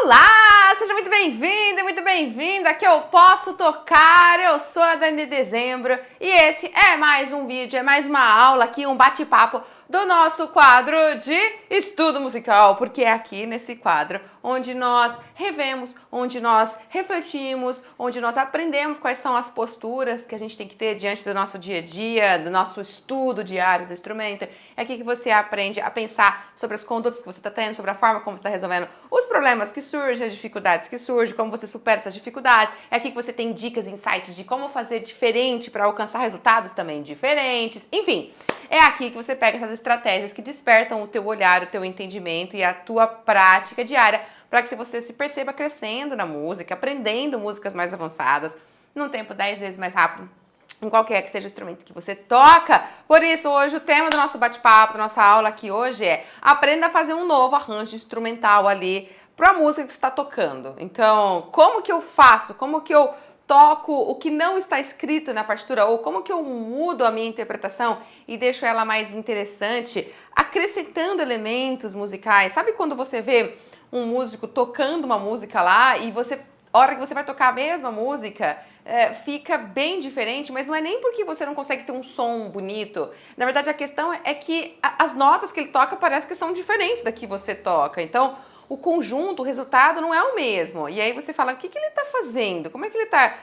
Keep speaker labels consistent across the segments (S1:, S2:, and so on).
S1: Olá, seja muito bem-vindo e muito bem-vinda. Aqui eu posso tocar, eu sou a Dani Dezembro e esse é mais um vídeo, é mais uma aula aqui, um bate-papo do nosso quadro de estudo musical, porque é aqui nesse quadro onde nós revemos, onde nós refletimos, onde nós aprendemos quais são as posturas que a gente tem que ter diante do nosso dia a dia, do nosso estudo diário do instrumento. É aqui que você aprende a pensar sobre as condutas que você está tendo, sobre a forma como você está resolvendo os problemas que surgem, as dificuldades que surgem, como você supera essas dificuldades. É aqui que você tem dicas, insights de como fazer diferente para alcançar resultados também diferentes. Enfim, é aqui que você pega essas estratégias que despertam o teu olhar, o teu entendimento e a tua prática diária para que você se perceba crescendo na música, aprendendo músicas mais avançadas, num tempo 10 vezes mais rápido, em qualquer que seja o instrumento que você toca. Por isso, hoje o tema do nosso bate-papo, da nossa aula aqui hoje é: aprenda a fazer um novo arranjo instrumental ali para a música que você está tocando. Então, como que eu faço? Como que eu toco o que não está escrito na partitura? Ou como que eu mudo a minha interpretação e deixo ela mais interessante, acrescentando elementos musicais? Sabe quando você vê um músico tocando uma música lá e você, a hora que você vai tocar a mesma música, fica bem diferente, mas não é nem porque você não consegue ter um som bonito. Na verdade, a questão é que as notas que ele toca parece que são diferentes da que você toca. Então, o conjunto, o resultado não é o mesmo. E aí você fala, o que ele está fazendo? Como é que ele está?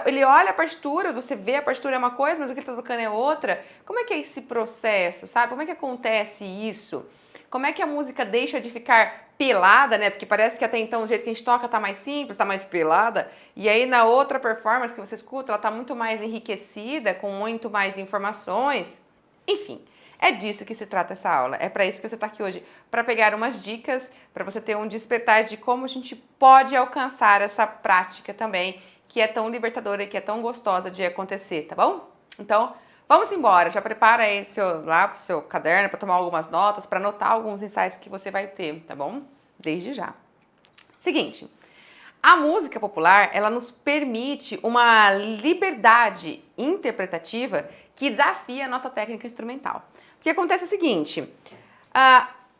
S1: Ele olha a partitura, você vê a partitura é uma coisa, mas o que ele está tocando é outra. Como é que é esse processo, sabe? Como é que acontece isso? Como é que a música deixa de ficar pelada, né? Porque parece que até então o jeito que a gente toca tá mais simples, tá mais pelada. E aí na outra performance que você escuta, ela tá muito mais enriquecida, com muito mais informações. Enfim, é disso que se trata essa aula. É para isso que você tá aqui hoje, para pegar umas dicas, para você ter um despertar de como a gente pode alcançar essa prática também, que é tão libertadora e que é tão gostosa de acontecer, tá bom? Então, vamos embora, já prepara aí lá pro seu caderno para tomar algumas notas, para anotar alguns insights que você vai ter, tá bom? Desde já. Seguinte, a música popular, ela nos permite uma liberdade interpretativa que desafia a nossa técnica instrumental. O que acontece é o seguinte,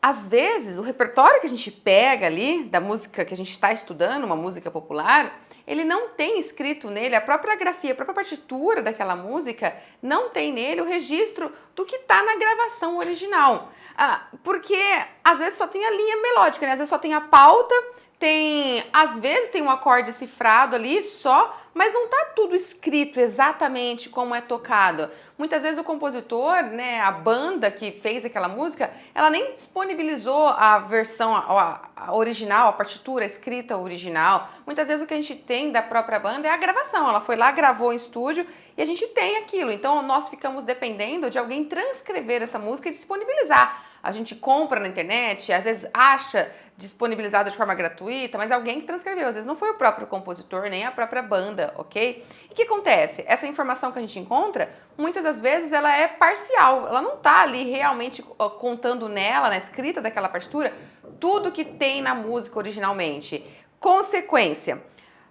S1: às vezes o repertório que a gente pega ali, da música que a gente está estudando, uma música popular, ele não tem escrito nele, a própria grafia, a própria partitura daquela música, não tem nele o registro do que está na gravação original. Porque às vezes só tem a linha melódica, né? Às vezes só tem a pauta, às vezes tem um acorde cifrado ali só, mas não está tudo escrito exatamente como é tocado. Muitas vezes o compositor, né, a banda que fez aquela música, ela nem disponibilizou a versão a original, a partitura, a escrita original. Muitas vezes o que a gente tem da própria banda é a gravação. Ela foi lá, gravou em estúdio e a gente tem aquilo. Então nós ficamos dependendo de alguém transcrever essa música e disponibilizar. A gente compra na internet, às vezes acha disponibilizado de forma gratuita, mas alguém que transcreveu, às vezes não foi o próprio compositor, nem a própria banda, ok? E o que acontece? Essa informação que a gente encontra, muitas das vezes ela é parcial, ela não tá ali realmente contando nela, na escrita daquela partitura, tudo que tem na música originalmente. Consequência,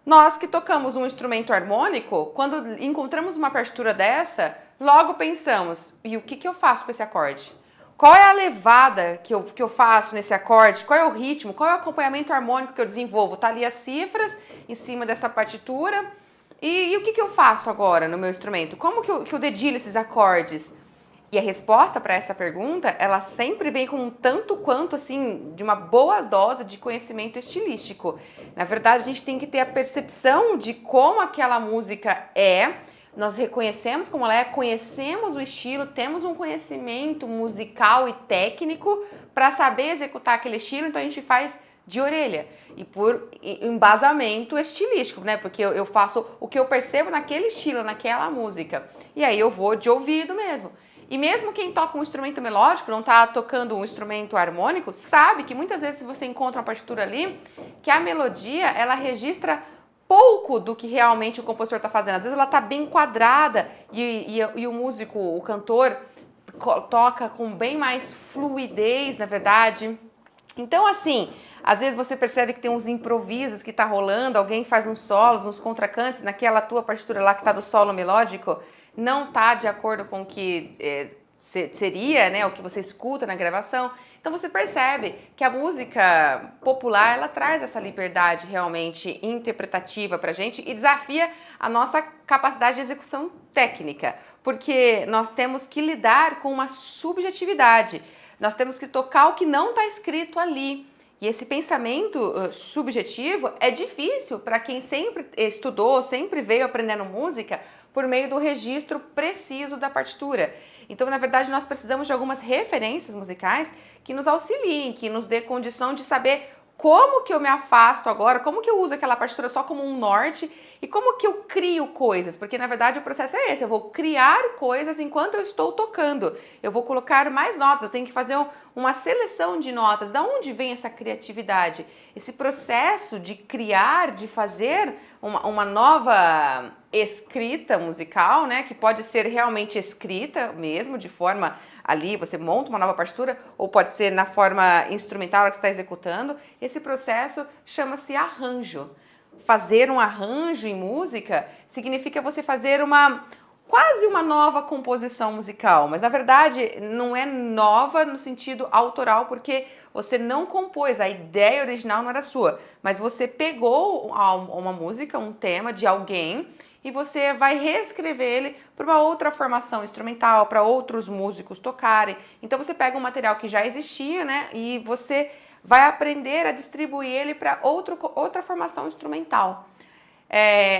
S1: nós que tocamos um instrumento harmônico, quando encontramos uma partitura dessa, logo pensamos, e o que eu faço com esse acorde? Qual é a levada que eu faço nesse acorde? Qual é o ritmo? Qual é o acompanhamento harmônico que eu desenvolvo? Tá ali as cifras em cima dessa partitura. E o que eu faço agora no meu instrumento? Como que eu dedilho esses acordes? E a resposta para essa pergunta, ela sempre vem com um tanto quanto, assim, de uma boa dose de conhecimento estilístico. Na verdade, a gente tem que ter a percepção de como aquela música é. Nós reconhecemos como ela é, conhecemos o estilo, temos um conhecimento musical e técnico para saber executar aquele estilo, então a gente faz de orelha e por embasamento estilístico, né? Porque eu faço o que eu percebo naquele estilo, naquela música, e aí eu vou de ouvido mesmo. E mesmo quem toca um instrumento melódico, não está tocando um instrumento harmônico, sabe que muitas vezes você encontra uma partitura ali, que a melodia, ela registra pouco do que realmente o compositor está fazendo. Às vezes ela está bem quadrada e o músico, o cantor, toca com bem mais fluidez, na verdade. Então, assim, às vezes você percebe que tem uns improvisos que está rolando, alguém faz uns solos, uns contracantes, naquela tua partitura lá que está do solo melódico, não está de acordo com o que seria, né, o que você escuta na gravação. Então você percebe que a música popular, ela traz essa liberdade realmente interpretativa pra gente e desafia a nossa capacidade de execução técnica, porque nós temos que lidar com uma subjetividade, nós temos que tocar o que não está escrito ali. E esse pensamento subjetivo é difícil para quem sempre estudou, sempre veio aprendendo música por meio do registro preciso da partitura. Então, na verdade, nós precisamos de algumas referências musicais que nos auxiliem, que nos dê condição de saber como que eu me afasto agora, como que eu uso aquela partitura só como um norte e como que eu crio coisas, porque na verdade o processo é esse, eu vou criar coisas enquanto eu estou tocando, eu vou colocar mais notas, eu tenho que fazer uma seleção de notas. Da onde vem essa criatividade? Esse processo de criar, de fazer uma nova escrita musical, né, que pode ser realmente escrita mesmo, de forma ali, você monta uma nova partitura, ou pode ser na forma instrumental que você está executando. Esse processo chama-se arranjo. Fazer um arranjo em música significa você fazer quase uma nova composição musical, mas na verdade não é nova no sentido autoral, porque você não compôs, a ideia original não era sua, mas você pegou uma música, um tema de alguém e você vai reescrever ele para uma outra formação instrumental, para outros músicos tocarem. Então você pega um material que já existia, né, e você vai aprender a distribuir ele para outra formação instrumental.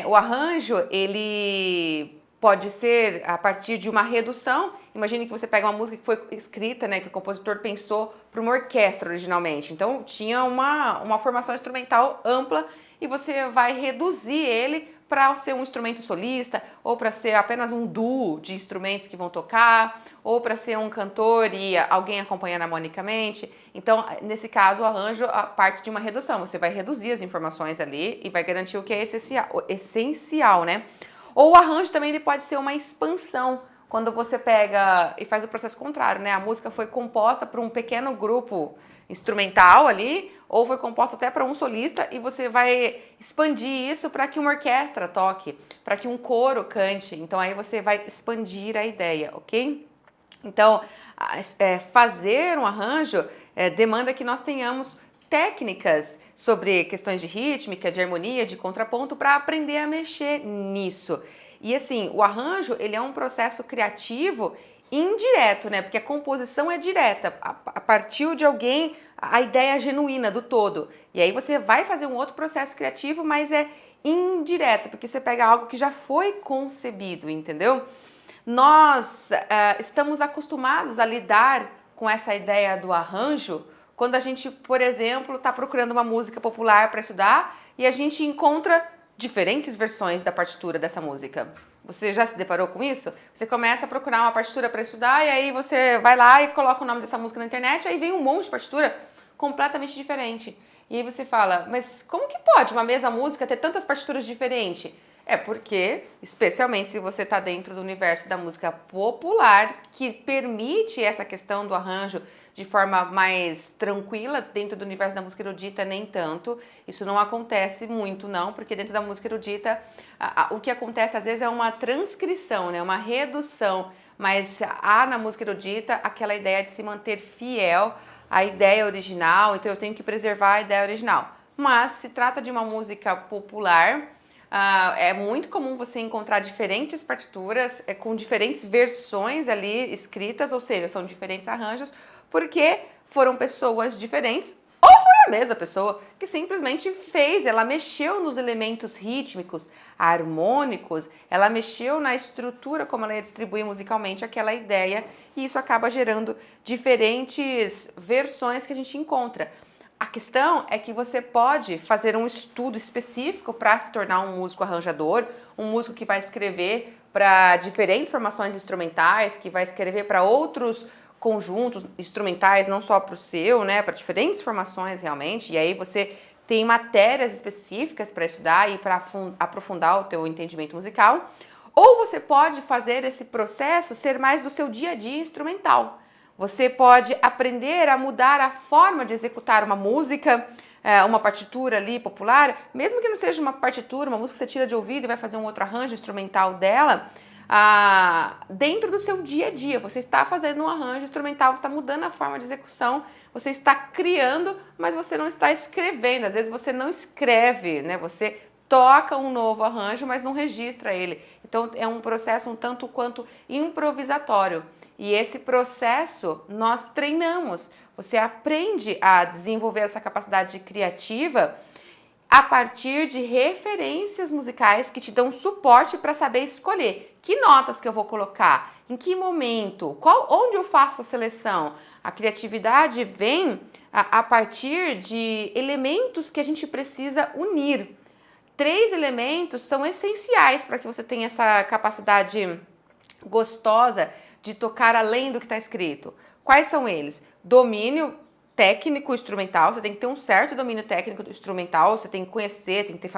S1: O arranjo, ele pode ser a partir de uma redução. Imagine que você pega uma música que foi escrita, né, que o compositor pensou para uma orquestra originalmente. Então tinha uma formação instrumental ampla e você vai reduzir ele para ser um instrumento solista, ou para ser apenas um duo de instrumentos que vão tocar, ou para ser um cantor e alguém acompanhando harmonicamente. Então, nesse caso, o arranjo parte de uma redução. Você vai reduzir as informações ali e vai garantir o que é essencial, né? Ou o arranjo também ele pode ser uma expansão, quando você pega e faz o processo contrário, né? A música foi composta por um pequeno grupo instrumental ali, ou foi composta até para um solista, e você vai expandir isso para que uma orquestra toque, para que um coro cante. Então aí você vai expandir a ideia, ok? Então, fazer um arranjo demanda que nós tenhamos técnicas sobre questões de rítmica, de harmonia, de contraponto, para aprender a mexer nisso. E assim, o arranjo, ele é um processo criativo indireto, né? Porque a composição é direta, partiu de alguém a ideia genuína do todo. E aí você vai fazer um outro processo criativo, mas é indireto, porque você pega algo que já foi concebido, entendeu? Nós estamos acostumados a lidar com essa ideia do arranjo quando a gente, por exemplo, está procurando uma música popular para estudar e a gente encontra diferentes versões da partitura dessa música. Você já se deparou com isso? Você começa a procurar uma partitura para estudar e aí você vai lá e coloca o nome dessa música na internet, aí vem um monte de partitura completamente diferente. E aí você fala, mas como que pode uma mesma música ter tantas partituras diferentes? É porque, especialmente se você está dentro do universo da música popular, que permite essa questão do arranjo de forma mais tranquila, dentro do universo da música erudita nem tanto. Isso não acontece muito não, porque dentro da música erudita o que acontece às vezes é uma transcrição, né? Uma redução, mas há na música erudita aquela ideia de se manter fiel à ideia original, então eu tenho que preservar a ideia original. Mas se trata de uma música popular, é muito comum você encontrar diferentes partituras com diferentes versões ali escritas, ou seja, são diferentes arranjos, porque foram pessoas diferentes, ou foi a mesma pessoa que simplesmente fez, ela mexeu nos elementos rítmicos, harmônicos, ela mexeu na estrutura como ela ia distribuir musicalmente aquela ideia, e isso acaba gerando diferentes versões que a gente encontra. A questão é que você pode fazer um estudo específico para se tornar um músico arranjador, um músico que vai escrever para diferentes formações instrumentais, que vai escrever para outros conjuntos instrumentais, não só para o seu, né, para diferentes formações realmente, e aí você tem matérias específicas para estudar e para aprofundar o teu entendimento musical, ou você pode fazer esse processo ser mais do seu dia a dia instrumental. Você pode aprender a mudar a forma de executar uma música, uma partitura ali popular, mesmo que não seja uma partitura, uma música que você tira de ouvido e vai fazer um outro arranjo instrumental dela, dentro do seu dia a dia. Você está fazendo um arranjo instrumental, você está mudando a forma de execução, você está criando, mas você não está escrevendo. Às vezes você não escreve, né? Você toca um novo arranjo, mas não registra ele. Então é um processo um tanto quanto improvisatório. E esse processo nós treinamos. Você aprende a desenvolver essa capacidade criativa a partir de referências musicais que te dão suporte para saber escolher que notas que eu vou colocar, em que momento, onde eu faço a seleção. A criatividade vem a partir de elementos que a gente precisa unir. 3 elementos são essenciais para que você tenha essa capacidade gostosa de tocar além do que está escrito. Quais são eles? Domínio técnico instrumental, você tem que ter um certo domínio técnico do instrumental, você tem que conhecer, tem que ter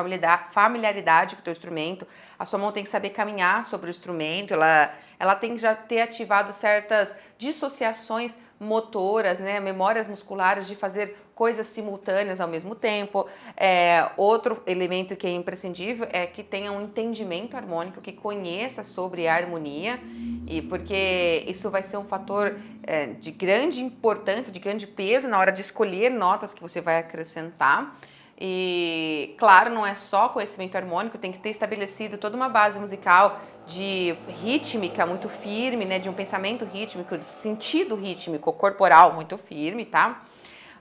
S1: familiaridade com o teu instrumento, a sua mão tem que saber caminhar sobre o instrumento, ela tem que já ter ativado certas dissociações motoras, né, memórias musculares de fazer coisas simultâneas ao mesmo tempo. Outro elemento que é imprescindível é que tenha um entendimento harmônico, que conheça sobre a harmonia, e porque isso vai ser um fator de grande importância, de grande peso na hora de escolher notas que você vai acrescentar. E claro, não é só conhecimento harmônico, tem que ter estabelecido toda uma base musical de rítmica muito firme, né, de um pensamento rítmico, de sentido rítmico corporal muito firme, tá?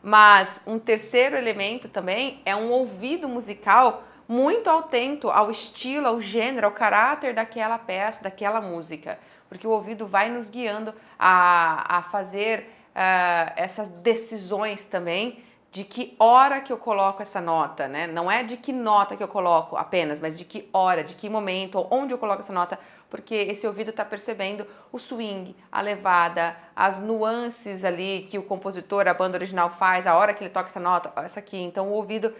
S1: Mas um terceiro elemento também é um ouvido musical muito atento ao estilo, ao gênero, ao caráter daquela peça, daquela música, porque o ouvido vai nos guiando a fazer essas decisões também de que hora que eu coloco essa nota, né? Não é de que nota que eu coloco apenas, mas de que hora, de que momento, onde eu coloco essa nota, porque esse ouvido está percebendo o swing, a levada, as nuances ali que o compositor, a banda original faz, a hora que ele toca essa nota, essa aqui. Então o ouvido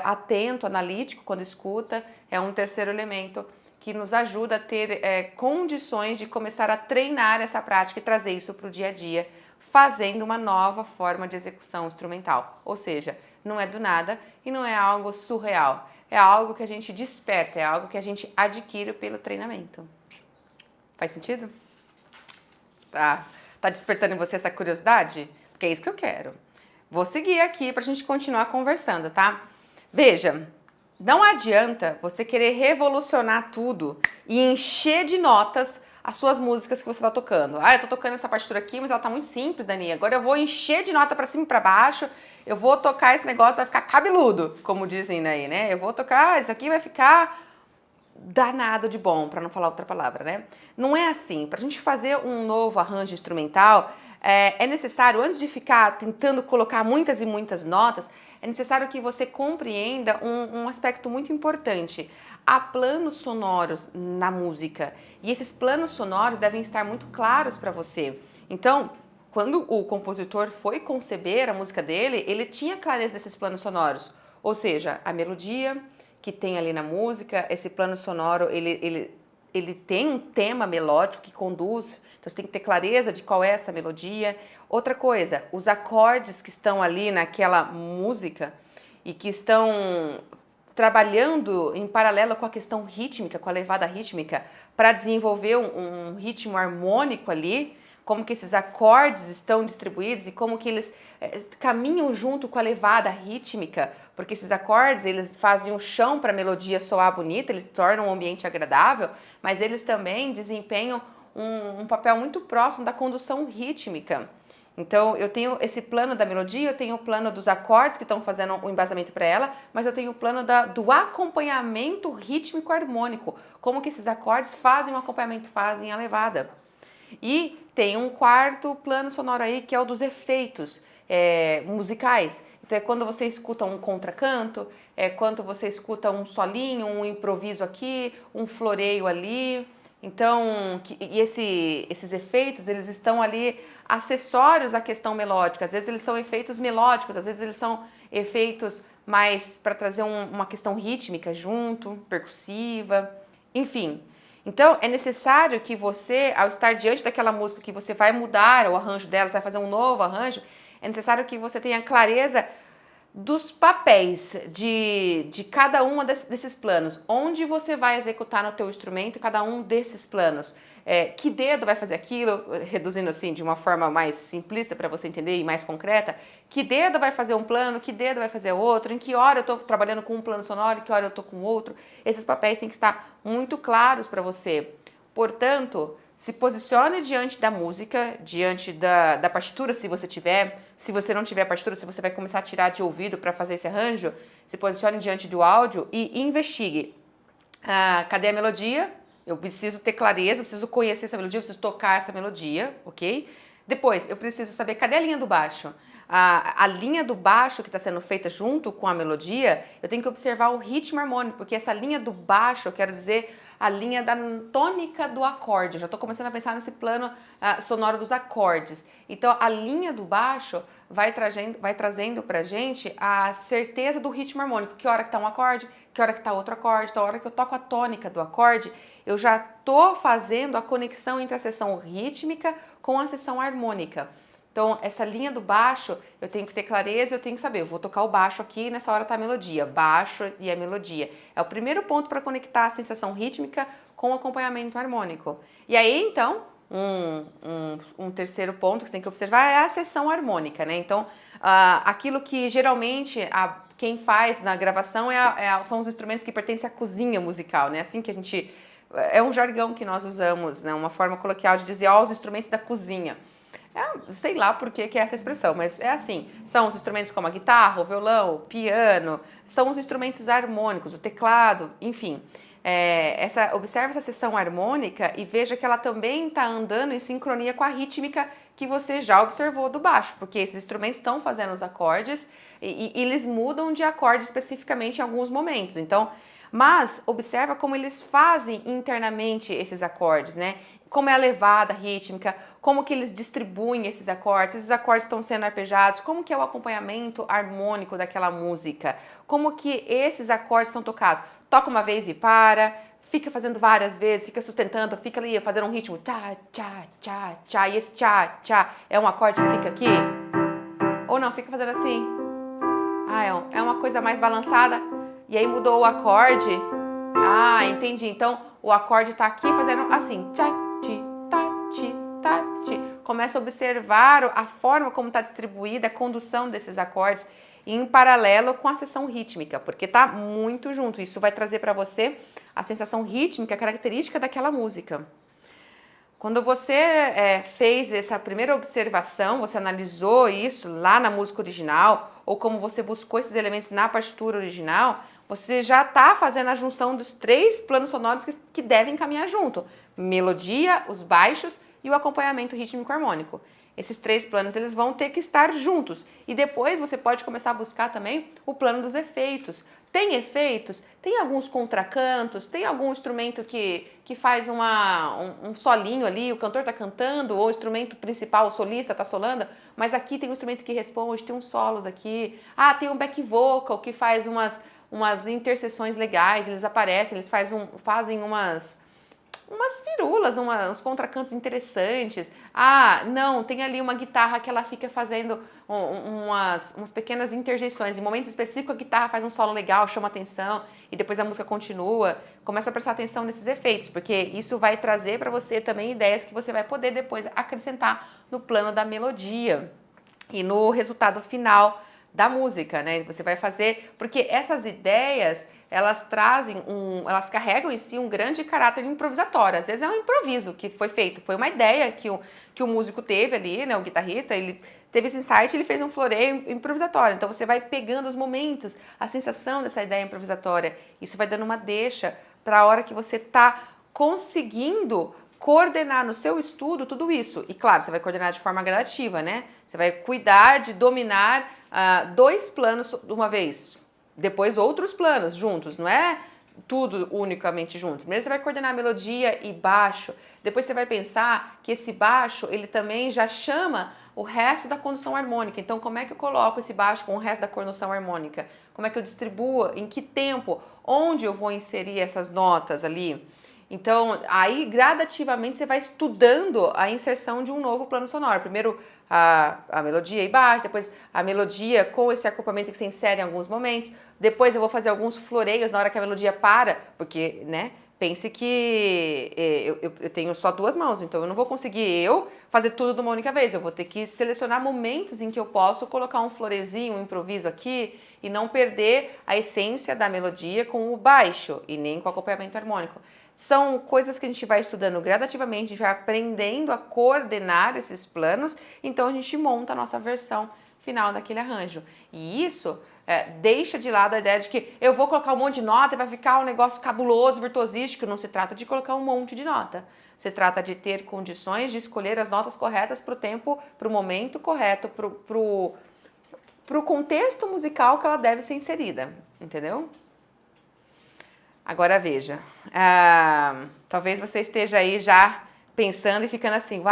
S1: atento, analítico, quando escuta, é um terceiro elemento que nos ajuda a ter condições de começar a treinar essa prática e trazer isso para o dia a dia, fazendo uma nova forma de execução instrumental. Ou seja, não é do nada e não é algo surreal. É algo que a gente desperta, é algo que a gente adquire pelo treinamento. Faz sentido? Tá despertando em você essa curiosidade? Porque é isso que eu quero. Vou seguir aqui para a gente continuar conversando, tá? Veja, não adianta você querer revolucionar tudo e encher de notas as suas músicas que você está tocando. Eu tô tocando essa partitura aqui, mas ela tá muito simples, Dani. Agora eu vou encher de nota para cima e para baixo, eu vou tocar esse negócio, vai ficar cabeludo, como dizem aí, né? Eu vou tocar, isso aqui vai ficar danado de bom, para não falar outra palavra, né? Não é assim. Pra gente fazer um novo arranjo instrumental, é necessário, antes de ficar tentando colocar muitas e muitas notas, é necessário que você compreenda um aspecto muito importante. Há planos sonoros na música e esses planos sonoros devem estar muito claros para você. Então, quando o compositor foi conceber a música dele, ele tinha clareza desses planos sonoros, ou seja, a melodia que tem ali na música, esse plano sonoro, ele tem um tema melódico que conduz, então você tem que ter clareza de qual é essa melodia. Outra coisa, os acordes que estão ali naquela música e que estão trabalhando em paralelo com a questão rítmica, com a levada rítmica, para desenvolver um ritmo harmônico ali, como que esses acordes estão distribuídos e como que eles caminham junto com a levada rítmica, porque esses acordes, eles fazem o chão para a melodia soar bonita, eles tornam o ambiente agradável, mas eles também desempenham um papel muito próximo da condução rítmica. Então, eu tenho esse plano da melodia, eu tenho o plano dos acordes que estão fazendo o embasamento para ela, mas eu tenho o plano do acompanhamento rítmico harmônico, como que esses acordes fazem o acompanhamento, fazem a levada. E tem um quarto plano sonoro aí, que é o dos efeitos musicais. Então, é quando você escuta um contracanto, é quando você escuta um solinho, um improviso aqui, um floreio ali. Então, esses efeitos, eles estão ali acessórios à questão melódica. Às vezes eles são efeitos melódicos, às vezes eles são efeitos mais para trazer uma questão rítmica junto, percussiva, enfim. Então, é necessário que você, ao estar diante daquela música que você vai mudar o arranjo dela, você vai fazer um novo arranjo, é necessário que você tenha clareza dos papéis de cada um desses planos, onde você vai executar no teu instrumento cada um desses planos. Que dedo vai fazer aquilo, reduzindo assim de uma forma mais simplista para você entender e mais concreta, que dedo vai fazer um plano, que dedo vai fazer outro, em que hora eu estou trabalhando com um plano sonoro, em que hora eu estou com outro. Esses papéis têm que estar muito claros para você. Portanto, se posicione diante da música, diante da partitura, se você tiver. Se você não tiver partitura, se você vai começar a tirar de ouvido para fazer esse arranjo, se posicione diante do áudio e investigue. Cadê a melodia? Eu preciso ter clareza, eu preciso conhecer essa melodia, eu preciso tocar essa melodia, ok? Depois, eu preciso saber cadê a linha do baixo. A linha do baixo que está sendo feita junto com a melodia, eu tenho que observar o ritmo harmônico, porque essa linha do baixo, eu quero dizer a linha da tônica do acorde. Eu já estou começando a pensar nesse plano sonoro dos acordes. Então, a linha do baixo vai trazendo pra gente a certeza do ritmo harmônico. Que hora que tá um acorde, que hora que tá outro acorde. Então, a hora que eu toco a tônica do acorde, eu já tô fazendo a conexão entre a seção rítmica com a seção harmônica. Então, essa linha do baixo, eu tenho que ter clareza, eu tenho que saber, eu vou tocar o baixo aqui, nessa hora tá a melodia, baixo e a melodia. É o primeiro ponto para conectar a sensação rítmica com o acompanhamento harmônico. E aí, então, um terceiro ponto que você tem que observar é a seção harmônica, né? Então, aquilo que geralmente quem faz na gravação são os instrumentos que pertencem à cozinha musical, né? Assim que a gente... É um jargão que nós usamos, né? Uma forma coloquial de dizer, os instrumentos da cozinha. Sei lá por que é essa expressão, mas é assim, são os instrumentos como a guitarra, o violão, o piano, são os instrumentos harmônicos, o teclado, enfim. Observe essa seção harmônica e veja que ela também está andando em sincronia com a rítmica que você já observou do baixo, porque esses instrumentos estão fazendo os acordes e eles mudam de acorde especificamente em alguns momentos. Então, mas observa como eles fazem internamente esses acordes, né? Como é a levada rítmica, como que eles distribuem esses acordes estão sendo arpejados, como que é o acompanhamento harmônico daquela música, como que esses acordes são tocados. Toca uma vez e para, fica fazendo várias vezes, fica sustentando, fica ali fazendo um ritmo, tchá, tchá, tchá, tchá, e esse tchá, tchá, é um acorde que fica aqui? Ou não, fica fazendo assim? É uma coisa mais balançada, e aí mudou o acorde, entendi, então o acorde tá aqui fazendo assim, tchá, ti, tá, ti, tá, ti. Começa a observar a forma como está distribuída a condução desses acordes em paralelo com a seção rítmica, porque tá muito junto. Isso vai trazer para você a sensação rítmica característica daquela música. Quando você fez essa primeira observação, você analisou isso lá na música original, ou como você buscou esses elementos na partitura original, você já está fazendo a junção dos três planos sonoros que devem caminhar junto. Melodia, os baixos e o acompanhamento rítmico harmônico. Esses três planos eles vão ter que estar juntos. E depois você pode começar a buscar também o plano dos efeitos. Tem efeitos? Tem alguns contracantos? Tem algum instrumento que faz um solinho ali, o cantor está cantando, ou o instrumento principal, o solista está solando, mas aqui tem um instrumento que responde, tem uns solos aqui. Tem um back vocal que faz umas interseções legais, eles aparecem, eles fazem umas firulas, uns contracantos interessantes. Não, tem ali uma guitarra que ela fica fazendo umas pequenas interjeições. Em momentos específicos a guitarra faz um solo legal, chama atenção e depois a música continua. Começa a prestar atenção nesses efeitos, porque isso vai trazer para você também ideias que você vai poder depois acrescentar no plano da melodia e no resultado final da música, né? Você vai fazer, porque essas ideias elas carregam em si um grande caráter improvisatório. Às vezes é um improviso que foi feito, foi uma ideia que o músico teve ali, né, o guitarrista, ele teve esse insight, ele fez um floreio improvisatório. Então você vai pegando os momentos, a sensação dessa ideia improvisatória. Isso vai dando uma deixa para a hora que você está conseguindo coordenar no seu estudo tudo isso. E claro, você vai coordenar de forma gradativa, né? Você vai cuidar de dominar dois planos de uma vez. Depois outros planos juntos, não é tudo unicamente junto. Primeiro você vai coordenar melodia e baixo, depois você vai pensar que esse baixo, ele também já chama o resto da condução harmônica. Então como é que eu coloco esse baixo com o resto da condução harmônica? Como é que eu distribuo, em que tempo, onde eu vou inserir essas notas ali? Então, aí gradativamente você vai estudando a inserção de um novo plano sonoro. Primeiro a melodia e baixo, depois a melodia com esse acompanhamento que você insere em alguns momentos. Depois eu vou fazer alguns floreios na hora que a melodia para, porque, né? Pense que eu tenho só 2 mãos, então eu não vou conseguir fazer tudo de uma única vez. Eu vou ter que selecionar momentos em que eu posso colocar um floreiozinho, um improviso aqui e não perder a essência da melodia com o baixo e nem com o acompanhamento harmônico. São coisas que a gente vai estudando gradativamente, a gente vai aprendendo a coordenar esses planos, então a gente monta a nossa versão final daquele arranjo. E isso deixa de lado a ideia de que eu vou colocar um monte de nota e vai ficar um negócio cabuloso, virtuosístico. Não se trata de colocar um monte de nota. Se trata de ter condições de escolher as notas corretas para o tempo, para o momento correto, para o contexto musical que ela deve ser inserida, entendeu? Agora veja, talvez você esteja aí já pensando e ficando assim,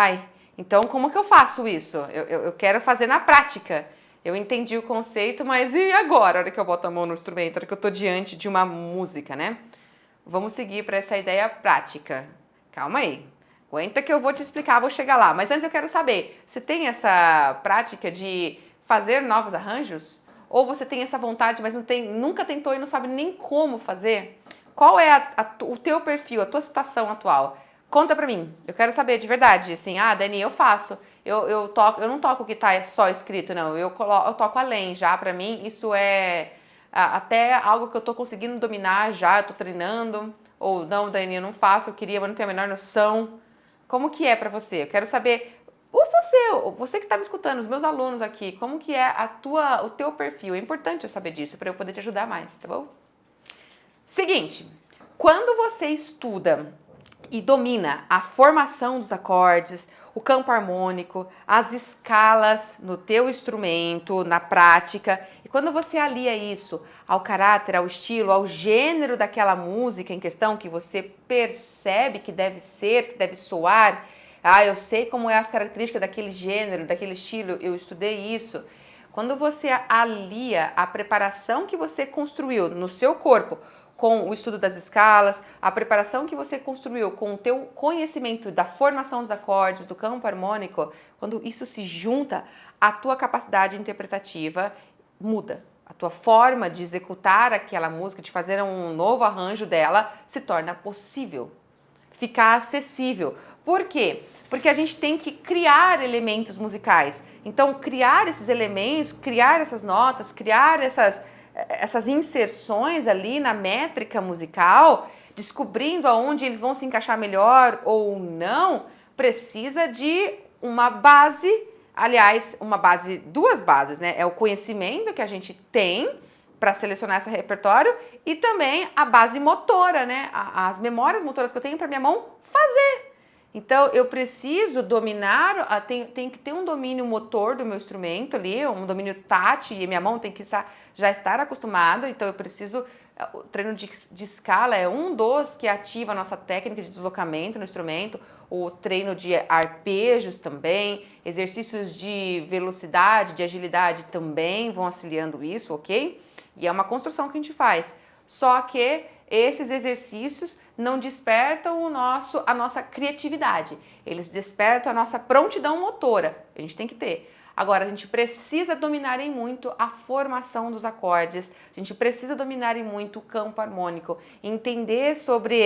S1: então como que eu faço isso? Eu quero fazer na prática. Eu entendi o conceito, mas e agora, a hora que eu boto a mão no instrumento, a hora que eu tô diante de uma música, né? Vamos seguir para essa ideia prática. Calma aí, aguenta que eu vou te explicar, vou chegar lá. Mas antes eu quero saber, você tem essa prática de fazer novos arranjos? Ou você tem essa vontade, mas nunca tentou e não sabe nem como fazer? Qual é o teu perfil, a tua situação atual? Conta pra mim, eu quero saber de verdade, assim, Dani, eu faço, eu não toco o que tá só escrito, não, eu toco além já, pra mim isso é até algo que eu tô conseguindo dominar já, eu tô treinando, ou não, Dani, eu não faço, eu queria, mas não tenho a menor noção. Como que é pra você? Eu quero saber, você que tá me escutando, os meus alunos aqui, como que é o teu perfil? É importante eu saber disso, pra eu poder te ajudar mais, tá bom? Seguinte, quando você estuda e domina a formação dos acordes, o campo harmônico, as escalas no teu instrumento, na prática, e quando você alia isso ao caráter, ao estilo, ao gênero daquela música em questão que você percebe que deve ser, que deve soar, eu sei como é as características daquele gênero, daquele estilo, eu estudei isso. Quando você alia a preparação que você construiu no seu corpo com o estudo das escalas, a preparação que você construiu com o teu conhecimento da formação dos acordes, do campo harmônico, quando isso se junta, a tua capacidade interpretativa muda. A tua forma de executar aquela música, de fazer um novo arranjo dela, se torna possível, ficar acessível. Por quê? Porque a gente tem que criar elementos musicais. Então, criar esses elementos, criar essas notas, criar essas inserções ali na métrica musical, descobrindo aonde eles vão se encaixar melhor ou não, precisa de uma base, aliás, duas bases, né? É o conhecimento que a gente tem para selecionar esse repertório e também a base motora, né? As memórias motoras que eu tenho para minha mão fazer. Então, eu preciso dominar, tem que ter um domínio motor do meu instrumento ali, um domínio tátil, e minha mão tem que já estar acostumada, então eu preciso, o treino de escala é um dos que ativa a nossa técnica de deslocamento no instrumento, o treino de arpejos também, exercícios de velocidade, de agilidade também vão auxiliando isso, ok? E é uma construção que a gente faz, só que esses exercícios não despertam a nossa criatividade, eles despertam a nossa prontidão motora, a gente tem que ter. Agora, a gente precisa dominar em muito a formação dos acordes, a gente precisa dominar em muito o campo harmônico, entender sobre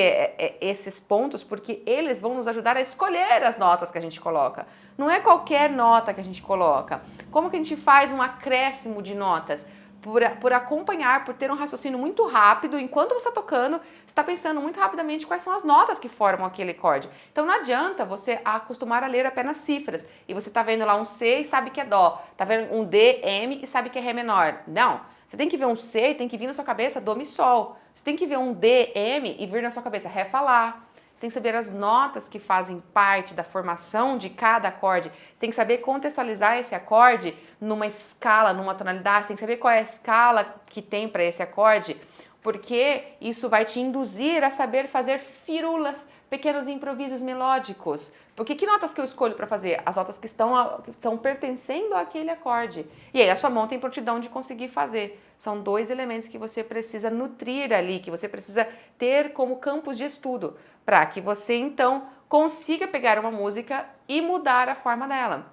S1: esses pontos, porque eles vão nos ajudar a escolher as notas que a gente coloca. Não é qualquer nota que a gente coloca. Como que a gente faz um acréscimo de notas? Por acompanhar, por ter um raciocínio muito rápido, enquanto você está tocando, você está pensando muito rapidamente quais são as notas que formam aquele acorde. Então não adianta você acostumar a ler apenas cifras, e você está vendo lá um C e sabe que é Dó, está vendo um D, M e sabe que é Ré menor. Não, você tem que ver um C e tem que vir na sua cabeça Dó, Mi, Sol. Você tem que ver um D, M e vir na sua cabeça Ré, Fá, Lá. Você tem que saber as notas que fazem parte da formação de cada acorde. Você tem que saber contextualizar esse acorde numa escala, numa tonalidade. Você tem que saber qual é a escala que tem para esse acorde, porque isso vai te induzir a saber fazer firulas, pequenos improvisos melódicos. Porque que notas que eu escolho para fazer? As notas que estão pertencendo àquele acorde. E aí a sua mão tem prontidão de conseguir fazer. São dois elementos que você precisa nutrir ali, que você precisa ter como campos de estudo, para que você então consiga pegar uma música e mudar a forma dela.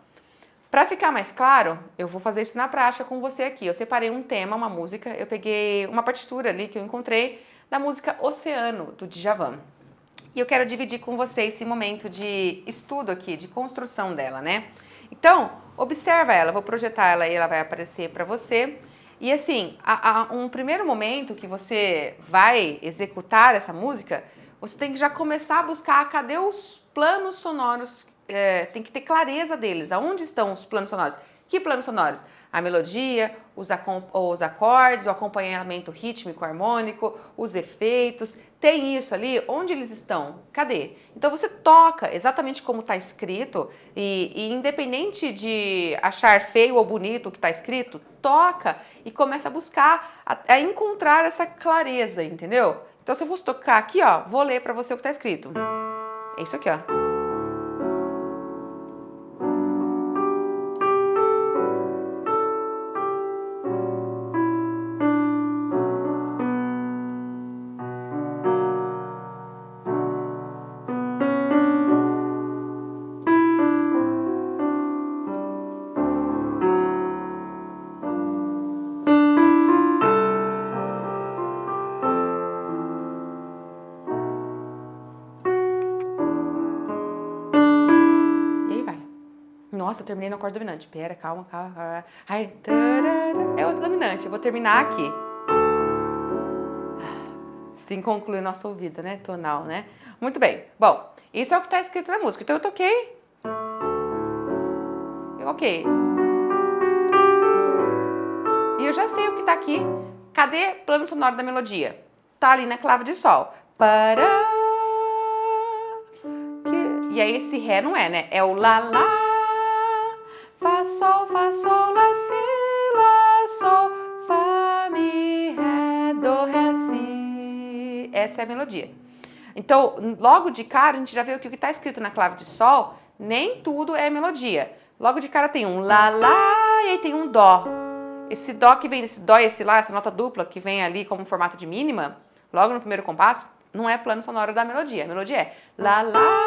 S1: Para ficar mais claro, eu vou fazer isso na prática com você aqui. Eu separei um tema, uma música, eu peguei uma partitura ali que eu encontrei da música Oceano, do Djavan. E eu quero dividir com você esse momento de estudo aqui, de construção dela, né? Então, observa ela, eu vou projetar ela e ela vai aparecer para você. E assim, um primeiro momento que você vai executar essa música, você tem que já começar a buscar cadê os planos sonoros, tem que ter clareza deles. Aonde estão os planos sonoros? Que planos sonoros? A melodia, os acordes, o acompanhamento rítmico, harmônico, os efeitos. Tem isso ali? Onde eles estão? Cadê? Então você toca exatamente como está escrito e independente de achar feio ou bonito o que está escrito, toca e começa a buscar, a encontrar essa clareza, entendeu? Então se eu fosse tocar aqui, ó, vou ler para você o que está escrito. É isso aqui, ó. Nossa, eu terminei no acorde dominante. Pera, calma. Ai, é outro dominante. Eu vou terminar aqui. Assim conclui nossa ouvida, né? Tonal, né? Muito bem. Bom, isso é o que está escrito na música. Então eu toquei. Ok. E eu já sei o que está aqui. Cadê o plano sonoro da melodia? Tá ali na clave de sol. E aí esse ré não é, né? É o lá, lá. Fá, sol, lá, si, lá, sol, fá, mi, ré, do, ré, si. Essa é a melodia. Então, logo de cara, a gente já vê que o que está escrito na clave de sol, nem tudo é melodia. Logo de cara tem um lá, lá, e aí tem um dó. Esse dó que vem, esse dó e esse lá, essa nota dupla que vem ali como formato de mínima, logo no primeiro compasso, não é plano sonoro da melodia. A melodia é lá, lá.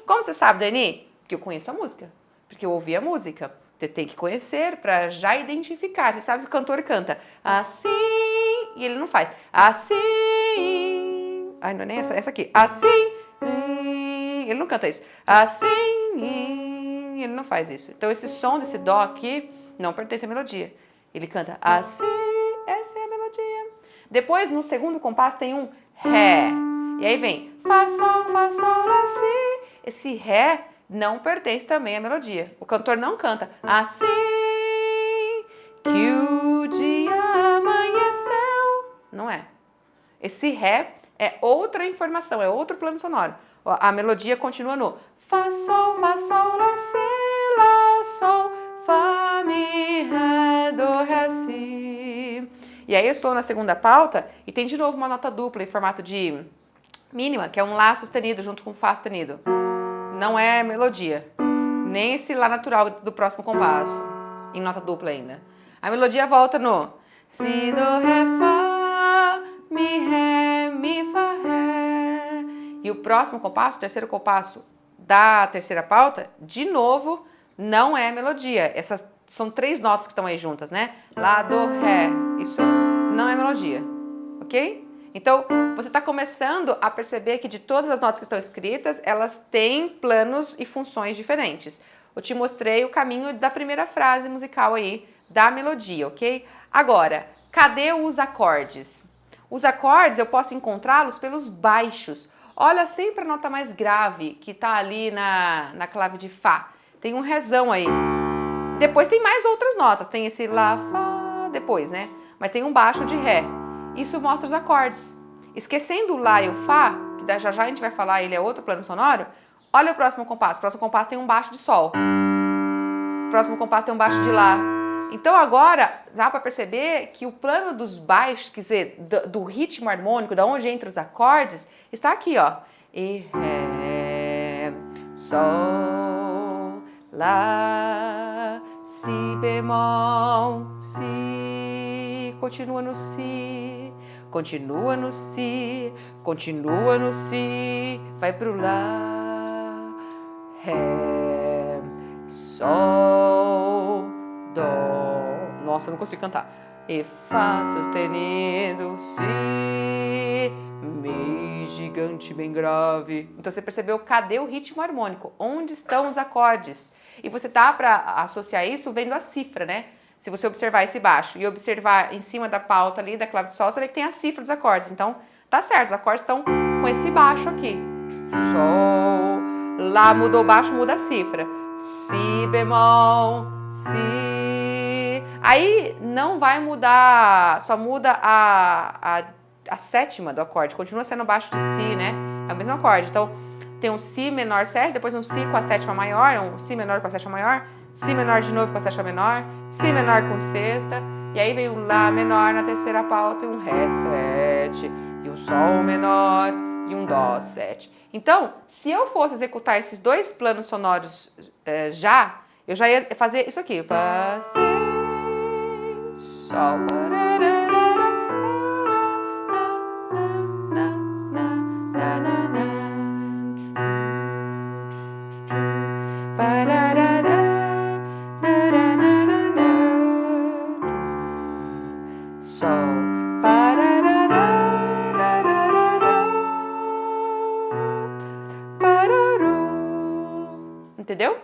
S1: Como você sabe, Dani? Porque eu conheço a música, porque eu ouvi a música. Você tem que conhecer para já identificar. Você sabe que o cantor canta assim e ele não faz assim. Ai, não é nem essa aqui. Assim. Ele não canta isso. Assim. Ele não faz isso. Então esse som desse dó aqui não pertence à melodia. Ele canta assim. Essa é a melodia. Depois, no segundo compasso, tem um ré. E aí vem fá, sol, lá, si. Esse ré não pertence também à melodia. O cantor não canta assim que o dia amanheceu. Não é. Esse ré é outra informação, é outro plano sonoro. A melodia continua no fá, sol, lá, si, lá, sol, fá, mi, ré, do, ré, si. E aí eu estou na segunda pauta e tem de novo uma nota dupla em formato de mínima, que é um lá sustenido junto com fá sustenido. Não é melodia, nem esse lá natural do próximo compasso, em nota dupla ainda. A melodia volta no si, do, ré, fá, mi, fá, ré. E o próximo compasso, o terceiro compasso da terceira pauta, de novo, não é melodia. Essas são três notas que estão aí juntas, né? Lá, do, ré. Isso não é melodia, ok? Então, você está começando a perceber que de todas as notas que estão escritas, elas têm planos e funções diferentes. Eu te mostrei o caminho da primeira frase musical aí, da melodia, ok? Agora, cadê os acordes? Os acordes eu posso encontrá-los pelos baixos. Olha sempre a nota mais grave que está ali na clave de Fá. Tem um rézão aí. Depois tem mais outras notas, tem esse Lá, Fá, depois, né? Mas tem um baixo de Ré. Isso mostra os acordes. Esquecendo o Lá e o Fá, que já já a gente vai falar, ele é outro plano sonoro, olha o próximo compasso. O próximo compasso tem um baixo de Sol. O próximo compasso tem um baixo de Lá. Então agora dá para perceber que o plano dos baixos, quer dizer, do ritmo harmônico, da onde entra os acordes, está aqui, ó. E Ré, Sol, Lá, Si bemol, Si, continua no Si, continua no Si, continua no Si, vai pro Lá, Ré, Sol, Dó. Nossa, eu não consigo cantar. E Fá sustenido, Si, Mi gigante bem grave. Então você percebeu cadê o ritmo harmônico? Onde estão os acordes? E você tá para associar isso vendo a cifra, né? Se você observar esse baixo e observar em cima da pauta ali da clave de sol, você vê que tem a cifra dos acordes. Então tá certo, os acordes estão com esse baixo aqui. Sol, Lá mudou o baixo, muda a cifra. Si bemol, Si. Aí não vai mudar, só muda a sétima do acorde, continua sendo baixo de Si, né? É o mesmo acorde. Então, tem um Si menor 7, depois um Si com a sétima maior, um Si menor com a sétima maior, Si menor de novo com a sétima menor, Si menor com sexta, e aí vem um Lá menor na terceira pauta e um Ré 7, e um Sol menor e um Dó 7. Então, se eu fosse executar esses dois planos sonoros eu já ia fazer isso aqui. Fá, Si, Sol, entendeu?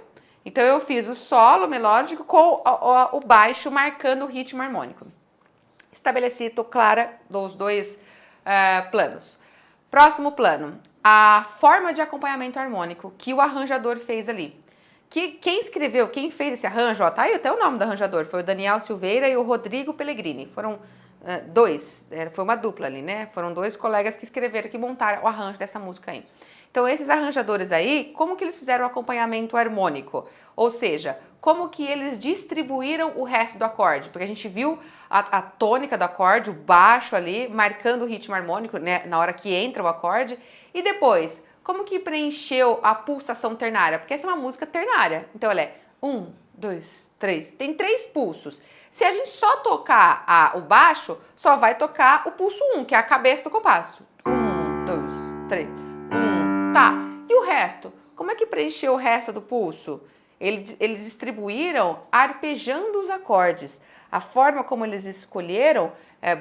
S1: Então eu fiz o solo melódico com o baixo marcando o ritmo harmônico. Estabeleci, tô clara dos dois planos. Próximo plano, a forma de acompanhamento harmônico que o arranjador fez ali. Quem fez esse arranjo, ó, tá aí até o nome do arranjador, foi o Daniel Silveira e o Rodrigo Pellegrini. Foram foi uma dupla ali, né? Foram dois colegas que escreveram, que montaram o arranjo dessa música aí. Então, esses arranjadores aí, como que eles fizeram o acompanhamento harmônico? Ou seja, como que eles distribuíram o resto do acorde? Porque a gente viu a tônica do acorde, o baixo ali, marcando o ritmo harmônico, né, na hora que entra o acorde. E depois, como que preencheu a pulsação ternária? Porque essa é uma música ternária. Então, ela é 1, 2, 3. Tem 3 pulsos. Se a gente só tocar o baixo, só vai tocar o pulso 1, que é a cabeça do compasso. 1, 2, 3, 1. Tá, e o resto? Como é que preencheu o resto do pulso? Eles distribuíram arpejando os acordes. A forma como eles escolheram,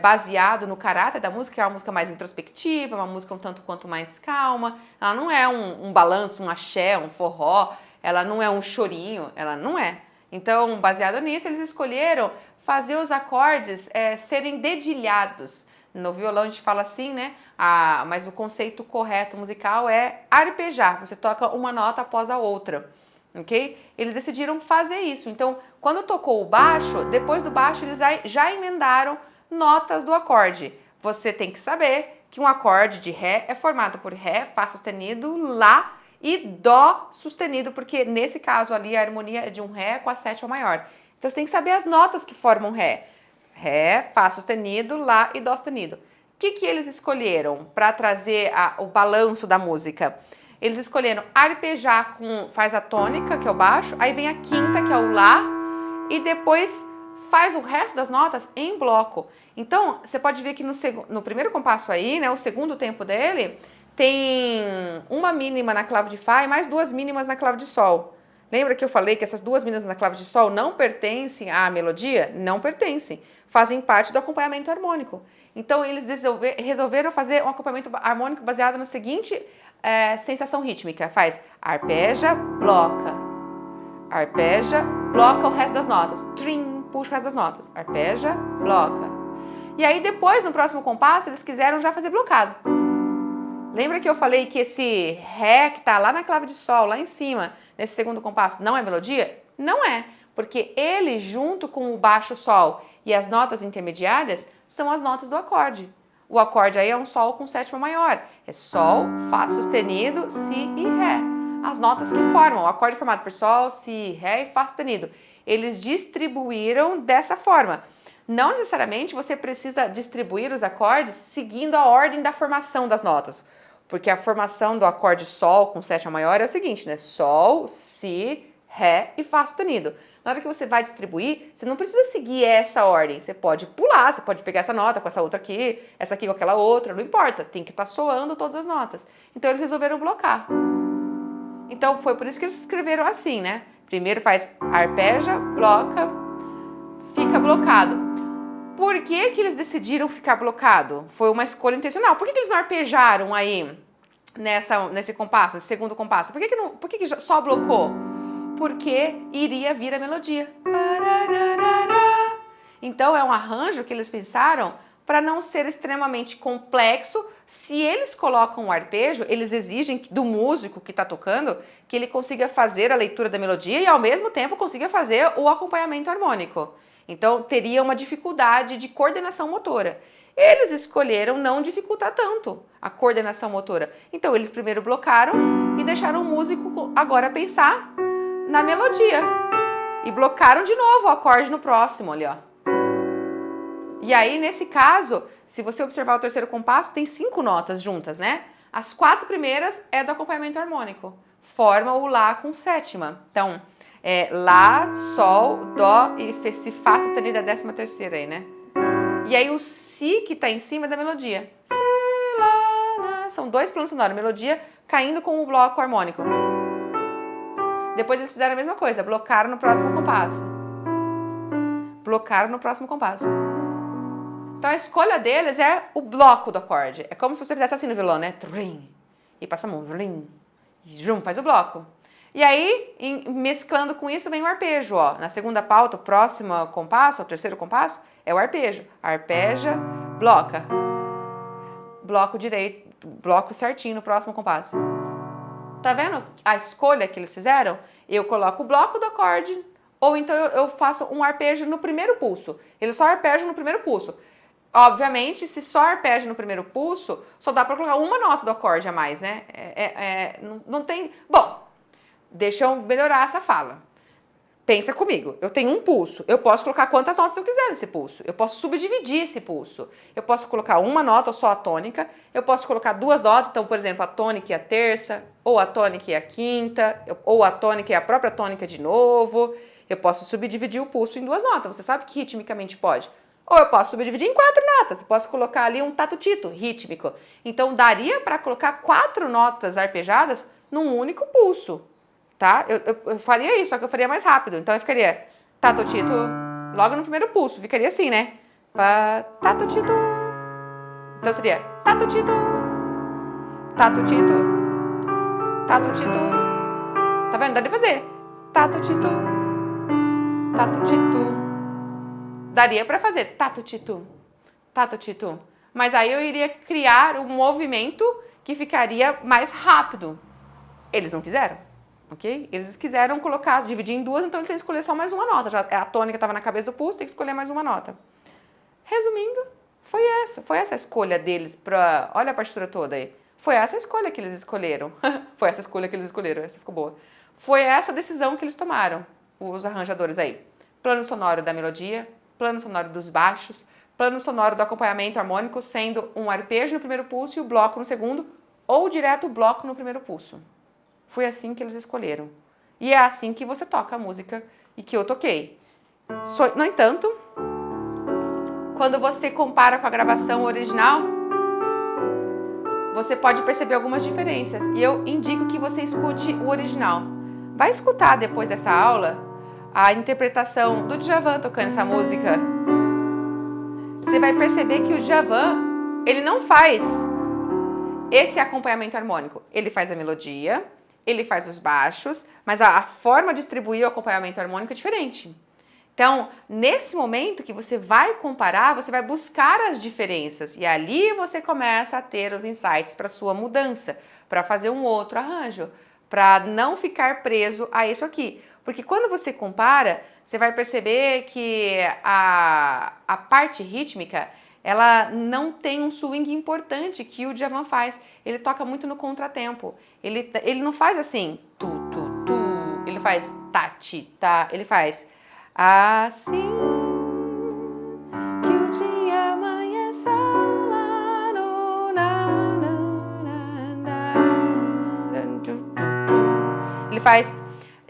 S1: baseado no caráter da música, é uma música mais introspectiva, uma música um tanto quanto mais calma. Ela não é um balanço, um axé, um forró, ela não é um chorinho, ela não é. Então, baseado nisso, eles escolheram fazer os acordes serem dedilhados. No violão a gente fala assim, né? Mas o conceito correto musical é arpejar. Você toca uma nota após a outra, ok? Eles decidiram fazer isso. Então, quando tocou o baixo, depois do baixo eles já emendaram notas do acorde. Você tem que saber que um acorde de Ré é formado por Ré, Fá sustenido, Lá e Dó sustenido, porque nesse caso ali a harmonia é de um Ré com a sétima maior. Então você tem que saber as notas que formam Ré. Ré, Fá sustenido, Lá e Dó sustenido. O que eles escolheram para trazer o balanço da música? Eles escolheram arpejar faz a tônica, que é o baixo, aí vem a quinta, que é o Lá, e depois faz o resto das notas em bloco. Então, você pode ver que no primeiro compasso aí, né, o segundo tempo dele, tem uma mínima na clave de Fá e mais 2 mínimas na clave de Sol. Lembra que eu falei que essas 2 mínimas na clave de Sol não pertencem à melodia? Não pertencem. Fazem parte do acompanhamento harmônico. Então, eles resolveram fazer um acompanhamento harmônico baseado na seguinte sensação rítmica. Faz arpeja, bloca. Arpeja, bloca o resto das notas. Trim, puxa o resto das notas. Arpeja, bloca. E aí, depois, no próximo compasso, eles quiseram já fazer blocado. Lembra que eu falei que esse Ré que tá lá na clave de Sol, lá em cima, nesse segundo compasso, não é melodia? Não é, porque ele, junto com o baixo Sol e as notas intermediárias, são as notas do acorde. O acorde aí é um Sol com sétima maior. É Sol, Fá sustenido, Si e Ré. As notas que formam, o acorde formado por Sol, Si, Ré e Fá sustenido. Eles distribuíram dessa forma. Não necessariamente você precisa distribuir os acordes seguindo a ordem da formação das notas. Porque a formação do acorde Sol com sétima maior é o seguinte, né? Sol, Si, Ré e Fá sustenido. Na hora que você vai distribuir, você não precisa seguir essa ordem. Você pode pular, você pode pegar essa nota com essa outra aqui, essa aqui com aquela outra, não importa. Tem que estar soando todas as notas. Então eles resolveram blocar. Então foi por isso que eles escreveram assim, né? Primeiro faz arpeja, bloca, fica blocado. Por que que eles decidiram ficar blocado? Foi uma escolha intencional. Por que que eles não arpejaram aí nesse compasso, esse segundo compasso? Por que que só blocou? Porque iria vir a melodia. Então é um arranjo que eles pensaram para não ser extremamente complexo. Se eles colocam um arpejo, eles exigem do músico que está tocando que ele consiga fazer a leitura da melodia e ao mesmo tempo consiga fazer o acompanhamento harmônico. Então teria uma dificuldade de coordenação motora. Eles escolheram não dificultar tanto a coordenação motora. Então eles primeiro blocaram e deixaram o músico agora pensar na melodia. E blocaram de novo o acorde no próximo ali, ó. E aí, nesse caso, se você observar o terceiro compasso, tem 5 notas juntas, né? As 4 primeiras é do acompanhamento harmônico. Forma o Lá com sétima. Então, é Lá, Sol, Dó e Si, Fá sustenido é a 13ª aí, né? E aí o Si que tá em cima da melodia. Si, Lá, Lá. São 2 planos sonoros, melodia caindo com o bloco harmônico. Depois eles fizeram a mesma coisa, blocaram no próximo compasso. Blocaram no próximo compasso. Então a escolha deles é o bloco do acorde. É como se você fizesse assim no violão, né? Trim, e passa a mão, vlim, e faz o bloco. E aí, mesclando com isso, vem o arpejo, ó. Na segunda pauta, o próximo compasso, o terceiro compasso, é o arpejo. Arpeja, bloca. Bloco direito, bloco certinho no próximo compasso. Tá vendo a escolha que eles fizeram? Eu coloco o bloco do acorde, ou então eu faço um arpejo no primeiro pulso. Eles só arpejam no primeiro pulso. Obviamente, se só arpeja no primeiro pulso, só dá para colocar uma nota do acorde a mais, né? Não tem... Bom, deixa eu melhorar essa fala. Pensa comigo, eu tenho um pulso, eu posso colocar quantas notas eu quiser nesse pulso. Eu posso subdividir esse pulso. Eu posso colocar uma nota, só a tônica. Eu posso colocar 2 notas, então, por exemplo, a tônica e a terça, ou a tônica e a quinta, ou a tônica e a própria tônica de novo. Eu posso subdividir o pulso em 2 notas. Você sabe que ritmicamente pode. Ou eu posso subdividir em 4 notas, eu posso colocar ali um tato-tito rítmico. Então daria para colocar 4 notas arpejadas num único pulso, tá? Eu faria isso, só que eu faria mais rápido. Então eu ficaria tato-tito logo no primeiro pulso, ficaria assim, né? Tato-tito. Então seria tato-tito, tato-tito, tato-tito. Tá vendo? Dá de fazer. Tato-tito, tato-tito. Daria para fazer tato-tito, tato-tito. Mas aí eu iria criar um movimento que ficaria mais rápido. Eles não quiseram, ok? Eles quiseram colocar, dividir em 2, então eles têm que escolher só mais uma nota. Já a tônica estava na cabeça do pulso, tem que escolher mais uma nota. Resumindo, foi essa a escolha deles para... Olha a partitura toda aí. Foi essa a escolha que eles escolheram. Foi essa a escolha que eles escolheram, essa ficou boa. Foi essa a decisão que eles tomaram, os arranjadores aí. Plano sonoro da melodia, plano sonoro dos baixos, plano sonoro do acompanhamento harmônico, sendo um arpejo no primeiro pulso e o bloco no segundo, ou direto o bloco no primeiro pulso. Foi assim que eles escolheram. E é assim que você toca a música e que eu toquei. No entanto, quando você compara com a gravação original, você pode perceber algumas diferenças. E eu indico que você escute o original. Vai escutar depois dessa aula a interpretação do Djavan tocando essa música. Você vai perceber que o Djavan, ele não faz esse acompanhamento harmônico. Ele faz a melodia, ele faz os baixos, mas a forma de distribuir o acompanhamento harmônico é diferente. Então, nesse momento que você vai comparar, você vai buscar as diferenças e ali você começa a ter os insights para sua mudança, para fazer um outro arranjo, para não ficar preso a isso aqui. Porque quando você compara, você vai perceber que a parte rítmica, ela não tem um swing importante que o Djavan faz. Ele toca muito no contratempo. Ele não faz assim, tu, tu, tu. Ele faz ta, ti, ta. Ele faz assim que o dia amanheça lá no na, na, na, na, na, tu, tu, tu. Ele faz...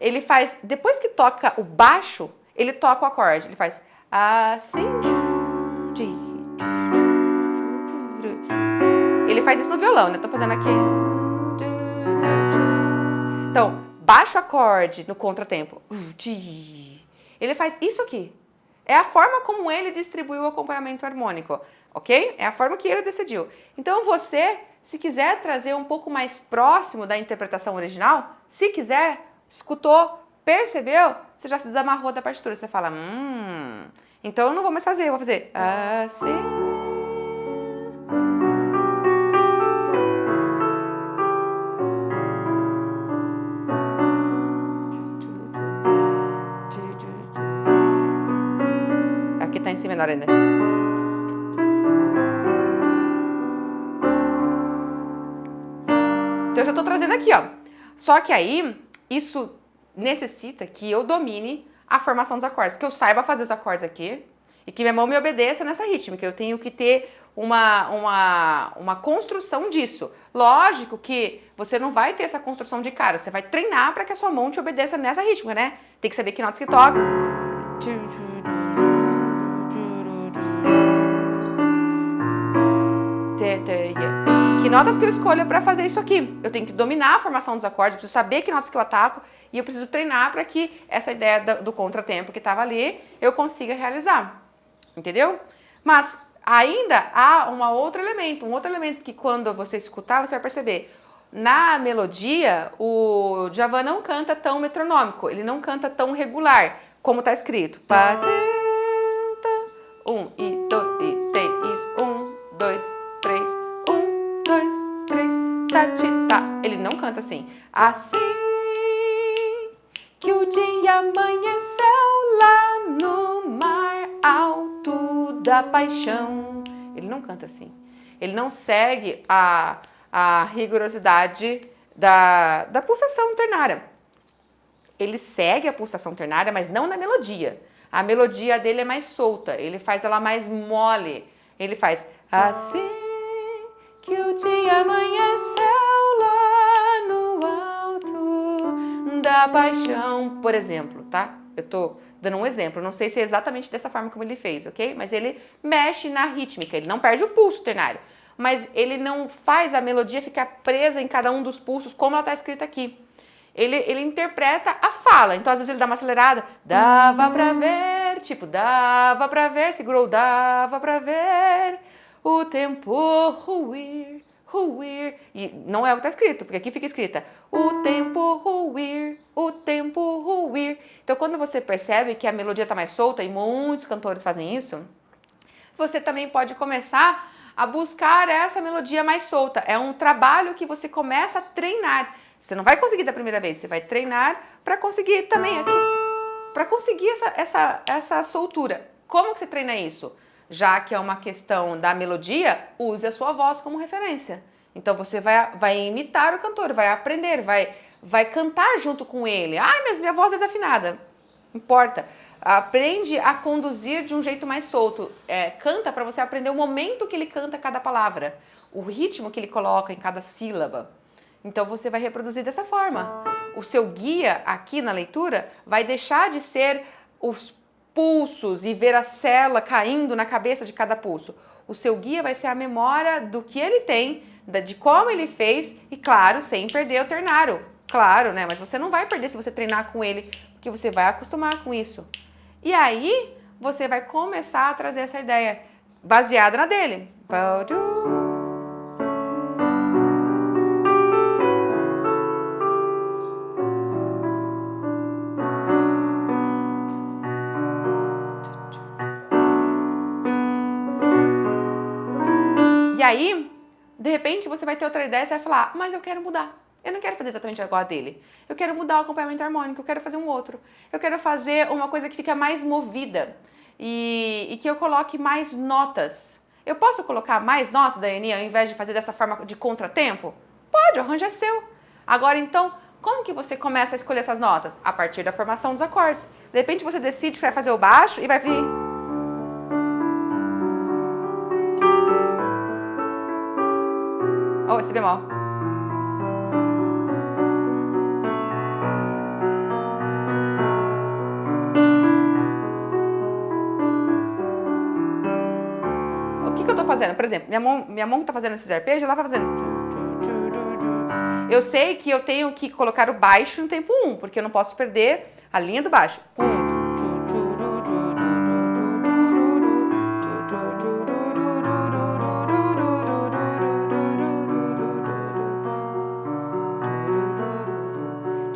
S1: ele faz, depois que toca o baixo, ele toca o acorde. Ele faz assim. Ele faz isso no violão, né? Tô fazendo aqui. Então, baixo acorde no contratempo. Ele faz isso aqui. É a forma como ele distribuiu o acompanhamento harmônico, ok? É a forma que ele decidiu. Então você, se quiser trazer um pouco mais próximo da interpretação original, se quiser, escutou, percebeu, você já se desamarrou da partitura. Você fala, então eu não vou mais fazer, eu vou fazer assim. Aqui tá em si menor ainda. Então eu já tô trazendo aqui, ó. Só que aí, isso necessita que eu domine a formação dos acordes, que eu saiba fazer os acordes aqui e que minha mão me obedeça nessa rítmica. Eu tenho que ter uma construção disso. Lógico que você não vai ter essa construção de cara, você vai treinar para que a sua mão te obedeça nessa rítmica, né? Tem que saber que notas que toca. Que notas que eu escolho para fazer isso aqui? Eu tenho que dominar a formação dos acordes, eu preciso saber que notas que eu ataco e eu preciso treinar para que essa ideia do contratempo que estava ali eu consiga realizar, entendeu? Mas ainda há um outro elemento que quando você escutar você vai perceber. Na melodia, o Djavan não canta tão metronômico, ele não canta tão regular, como está escrito. Um e dois e três, 1, 2, 3, 1, 2, 3, tá. Ele não canta assim. Assim que o dia amanheceu lá no mar alto da paixão. Ele não canta assim. Ele não segue a rigorosidade da pulsação ternária. Ele segue a pulsação ternária, mas não na melodia. A melodia dele é mais solta, ele faz ela mais mole. Ele faz assim que o dia amanheceu lá no alto da paixão, por exemplo, tá? Eu tô dando um exemplo, não sei se é exatamente dessa forma como ele fez, ok? Mas ele mexe na rítmica, ele não perde o pulso ternário, mas ele não faz a melodia ficar presa em cada um dos pulsos como ela está escrita aqui. Ele interpreta a fala, então às vezes ele dá uma acelerada, dava pra ver, tipo, dava pra ver, segurou, dava pra ver, o tempo ruir, e não é o que tá escrito, porque aqui fica escrita, o tempo ruir, então quando você percebe que a melodia tá mais solta, e muitos cantores fazem isso, você também pode começar a buscar essa melodia mais solta, é um trabalho que você começa a treinar. Você não vai conseguir da primeira vez, você vai treinar para conseguir também aqui, para conseguir essa soltura. Como que você treina isso? Já que é uma questão da melodia, use a sua voz como referência. Então você vai imitar o cantor, vai aprender, vai cantar junto com ele. Ai, mas minha voz é desafinada. Não importa. Aprende a conduzir de um jeito mais solto. Canta para você aprender o momento que ele canta cada palavra, o ritmo que ele coloca em cada sílaba. Então você vai reproduzir dessa forma. O seu guia aqui na leitura vai deixar de ser os pulsos e ver a célula caindo na cabeça de cada pulso. O seu guia vai ser a memória do que ele tem, de como ele fez e, claro, sem perder o ternário. Claro, né? Mas você não vai perder se você treinar com ele, porque você vai acostumar com isso. E aí você vai começar a trazer essa ideia baseada na dele. E aí, de repente, você vai ter outra ideia e você vai falar, mas eu quero mudar. Eu não quero fazer exatamente igual a dele. Eu quero mudar o acompanhamento harmônico, eu quero fazer um outro. Eu quero fazer uma coisa que fica mais movida e que eu coloque mais notas. Eu posso colocar mais notas, Daiane, ao invés de fazer dessa forma de contratempo? Pode, o arranjo é seu. Agora, então, como que você começa a escolher essas notas? A partir da formação dos acordes. De repente, você decide que vai fazer o baixo e vai vir... Oh, esse bemol. O que eu tô fazendo? Por exemplo, minha mão que tá fazendo esses arpejos, ela vai fazendo... Eu sei que eu tenho que colocar o baixo no tempo 1, porque eu não posso perder a linha do baixo.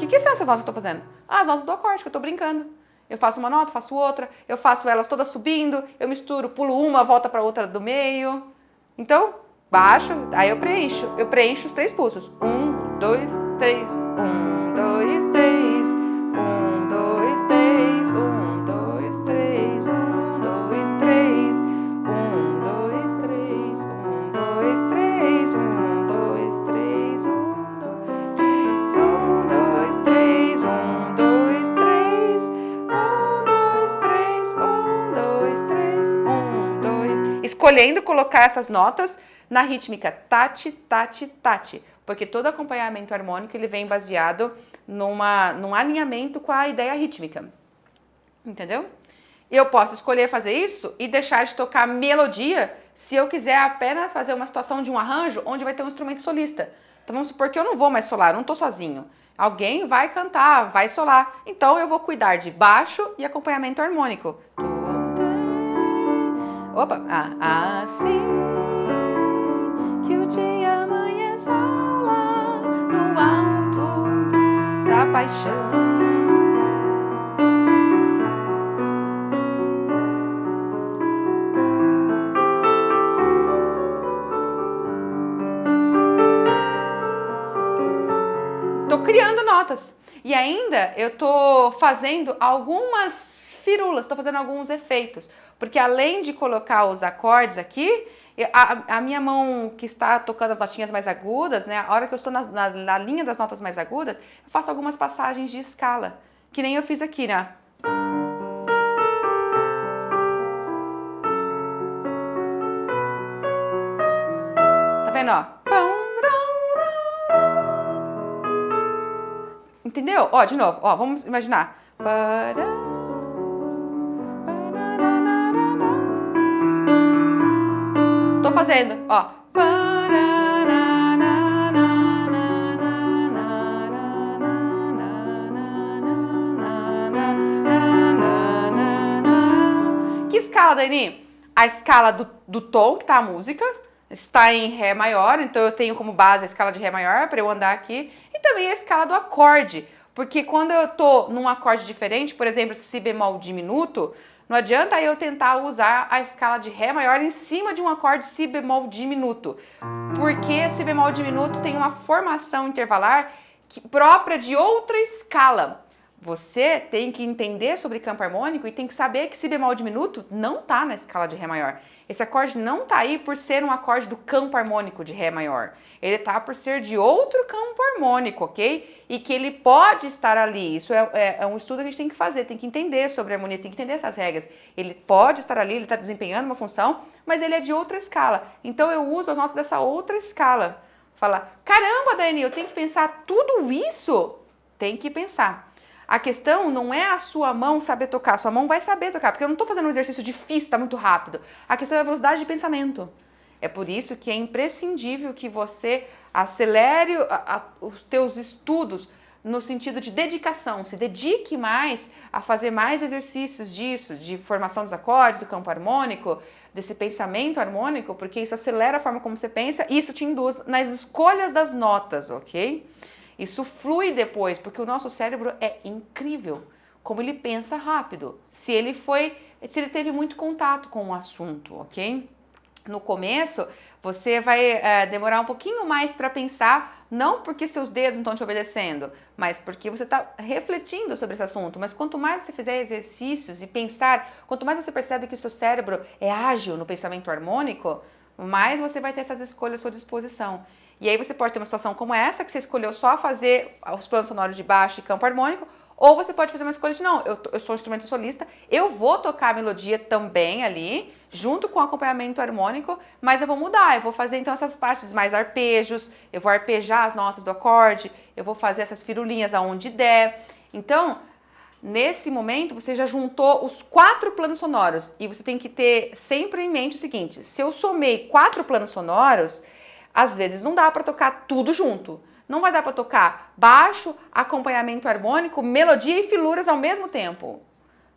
S1: O que são essas notas que eu tô fazendo? Ah, as notas do acorde, que eu tô brincando. Eu faço uma nota, faço outra, eu faço elas todas subindo, eu misturo, pulo uma, volta para outra do meio. Então, baixo, aí eu preencho os 3 pulsos. 1, 2, 3, 1, 2, 3, 1, 2, 3, 1, 2, 3, 1, 2, 3, 1, 2, 3, 1, 2, 3, 1, 2, 3, 1, 2, 3, 1, 2, 3, 1, 2, 3, 1, 2, 3, 1, 2. Escolhendo colocar essas notas na rítmica tati, tati, tati, porque todo acompanhamento harmônico ele vem baseado num alinhamento com a ideia rítmica, entendeu? Eu posso escolher fazer isso e deixar de tocar melodia se eu quiser apenas fazer uma situação de um arranjo onde vai ter um instrumento solista. Então vamos supor que eu não vou mais solar, eu não estou sozinho. Alguém vai cantar, vai solar. Então eu vou cuidar de baixo e acompanhamento harmônico. Opa, assim que o dia amanheça lá no alto da paixão. Tô criando notas. E ainda eu tô fazendo algumas firulas, tô fazendo alguns efeitos. Porque além de colocar os acordes aqui, a minha mão que está tocando as notinhas mais agudas, né? A hora que eu estou na linha das notas mais agudas, eu faço algumas passagens de escala. Que nem eu fiz aqui, né? Tá vendo, ó? Entendeu? Ó, de novo, ó, vamos imaginar. Tô fazendo, ó. Que escala, Dani? A escala do tom que tá a música. Está em Ré maior, então eu tenho como base a escala de Ré maior para eu andar aqui. E também a escala do acorde, porque quando eu tô num acorde diferente, por exemplo, Si bemol diminuto, não adianta eu tentar usar a escala de Ré maior em cima de um acorde Si bemol diminuto, porque Si bemol diminuto tem uma formação intervalar própria de outra escala. Você tem que entender sobre campo harmônico e tem que saber que Si bemol diminuto não tá na escala de Ré maior. Esse acorde não tá aí por ser um acorde do campo harmônico de Ré maior. Ele tá por ser de outro campo harmônico, ok? E que ele pode estar ali. Isso é um estudo que a gente tem que fazer, tem que entender sobre a harmonia, tem que entender essas regras. Ele pode estar ali, ele está desempenhando uma função, mas ele é de outra escala. Então eu uso as notas dessa outra escala. Fala, caramba, Dani, eu tenho que pensar tudo isso? Tem que pensar. A questão não é a sua mão saber tocar, a sua mão vai saber tocar, porque eu não estou fazendo um exercício difícil, está muito rápido. A questão é a velocidade de pensamento. É por isso que é imprescindível que você acelere os teus estudos no sentido de dedicação, se dedique mais a fazer mais exercícios disso, de formação dos acordes, do campo harmônico, desse pensamento harmônico, porque isso acelera a forma como você pensa e isso te induz nas escolhas das notas, ok? Isso flui depois, porque o nosso cérebro é incrível, como ele pensa rápido, se ele teve muito contato com o assunto, ok? No começo, você vai demorar um pouquinho mais para pensar, não porque seus dedos não estão te obedecendo, mas porque você está refletindo sobre esse assunto. Mas quanto mais você fizer exercícios e pensar, quanto mais você percebe que o seu cérebro é ágil no pensamento harmônico, mais você vai ter essas escolhas à sua disposição. E aí você pode ter uma situação como essa, que você escolheu só fazer os planos sonoros de baixo e campo harmônico, ou você pode fazer uma escolha de, não, eu sou um instrumento solista, eu vou tocar a melodia também ali, junto com o acompanhamento harmônico, mas eu vou mudar, eu vou fazer então essas partes mais arpejos, eu vou arpejar as notas do acorde, eu vou fazer essas firulinhas aonde der. Então, nesse momento você já juntou os 4 planos sonoros e você tem que ter sempre em mente o seguinte: se eu somei 4 planos sonoros, às vezes não dá para tocar tudo junto. Não vai dar para tocar baixo, acompanhamento harmônico, melodia e filuras ao mesmo tempo.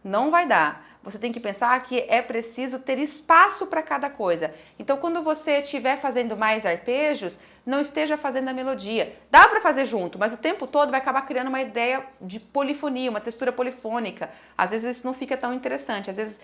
S1: Não vai dar. Você tem que pensar que é preciso ter espaço para cada coisa. Então, quando você estiver fazendo mais arpejos, não esteja fazendo a melodia. Dá para fazer junto, mas o tempo todo vai acabar criando uma ideia de polifonia, uma textura polifônica. Às vezes isso não fica tão interessante, às vezes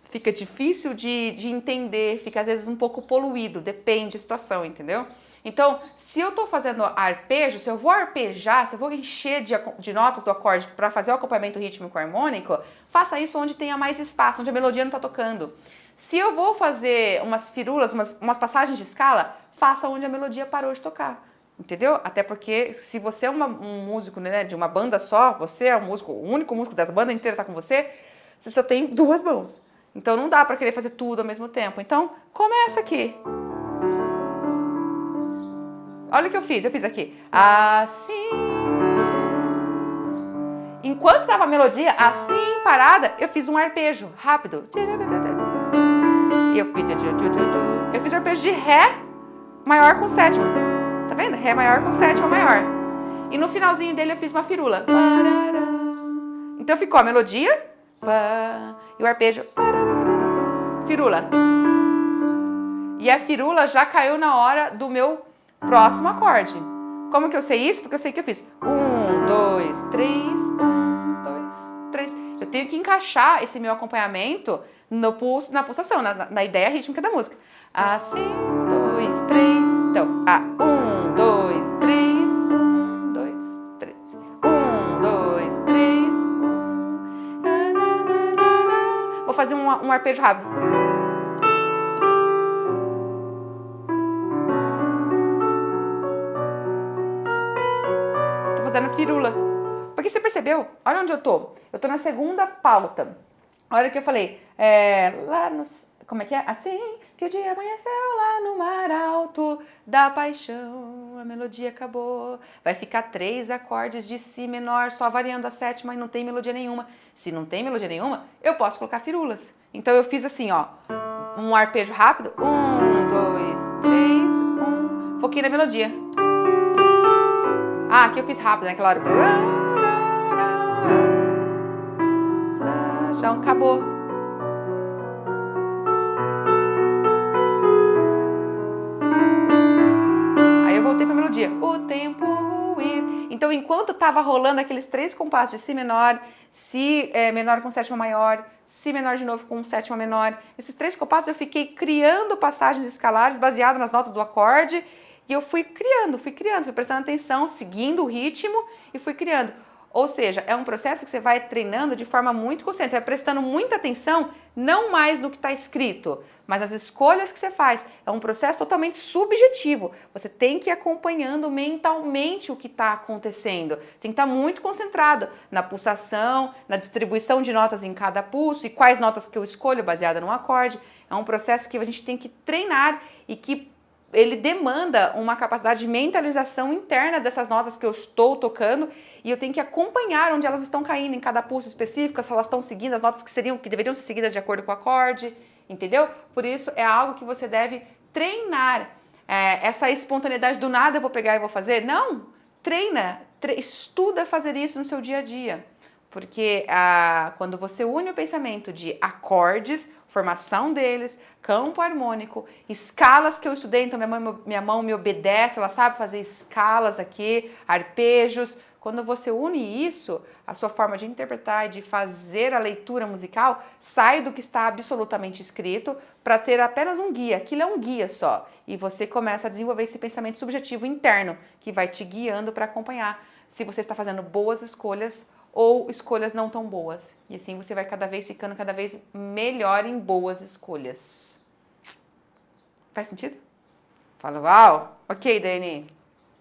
S1: fica difícil de entender, fica às vezes um pouco poluído, depende da situação, entendeu? Então, se eu estou fazendo arpejo, se eu vou arpejar, se eu vou encher de notas do acorde para fazer o acompanhamento rítmico harmônico, faça isso onde tenha mais espaço, onde a melodia não está tocando. Se eu vou fazer umas firulas, umas passagens de escala, faça onde a melodia parou de tocar. Entendeu? Até porque se você é um músico, né, de uma banda só, você é o único músico das bandas inteiras está com você só tem 2 mãos. Então não dá para querer fazer tudo ao mesmo tempo. Então começa aqui. Olha o que eu fiz aqui. Assim. Enquanto estava a melodia assim, parada, eu fiz um arpejo rápido. Eu fiz um arpejo de Ré maior com sétima. Tá vendo? Ré maior com sétima maior. E no finalzinho dele eu fiz uma firula. Então ficou a melodia e o arpejo. Firula. E a firula já caiu na hora do meu próximo acorde. Como que eu sei isso? Porque eu sei que eu fiz 1, 2, 3, 1, 2, 3. Eu tenho que encaixar esse meu acompanhamento no pulso, na pulsação, na ideia rítmica da música. Assim, 2, 3. Então, 1, 2, 3, 1, 2, 3. 1, 2, 3, 1. Vou fazer um arpejo rápido. Fazendo firula. Porque você percebeu? Olha onde eu tô. Eu tô na segunda pauta. A hora que eu falei, lá no... Como é que é? Assim que o dia amanheceu lá no mar alto da paixão, a melodia acabou. Vai ficar 3 acordes de Si menor, só variando a sétima e não tem melodia nenhuma. Se não tem melodia nenhuma, eu posso colocar firulas. Então eu fiz assim, ó, um arpejo rápido. 1, 2, 3, 1. Foquei na melodia. Aqui eu fiz rápido, né? Aquela hora. Já acabou. Aí eu voltei pra melodia. O tempo ruir. Então, enquanto tava rolando aqueles 3 compassos de Si menor, Si menor com sétima maior, Si menor de novo com sétima menor, esses 3 compassos eu fiquei criando passagens escalares baseadas nas notas do acorde. E eu fui criando, fui prestando atenção, seguindo o ritmo e fui criando. Ou seja, é um processo que você vai treinando de forma muito consciente, você vai prestando muita atenção, não mais no que está escrito, mas nas escolhas que você faz. É um processo totalmente subjetivo. Você tem que ir acompanhando mentalmente o que está acontecendo. Tem que estar muito concentrado na pulsação, na distribuição de notas em cada pulso e quais notas que eu escolho baseada no acorde. É um processo que a gente tem que treinar e que ele demanda uma capacidade de mentalização interna dessas notas que eu estou tocando e eu tenho que acompanhar onde elas estão caindo em cada pulso específico, se elas estão seguindo as notas que deveriam ser seguidas de acordo com o acorde, entendeu? Por isso é algo que você deve treinar. Essa espontaneidade do nada eu vou pegar e vou fazer. Não, treina, estuda fazer isso no seu dia a dia. Porque quando você une o pensamento de acordes, formação deles, campo harmônico, escalas que eu estudei, então minha mão me obedece, ela sabe fazer escalas aqui, arpejos. Quando você une isso, a sua forma de interpretar e de fazer a leitura musical sai do que está absolutamente escrito para ter apenas um guia. Aquilo é um guia só. E você começa a desenvolver esse pensamento subjetivo interno que vai te guiando para acompanhar se você está fazendo boas escolhas ou escolhas não tão boas. E assim você vai ficando cada vez melhor em boas escolhas. Faz sentido? Fala, uau! Ok, Dani.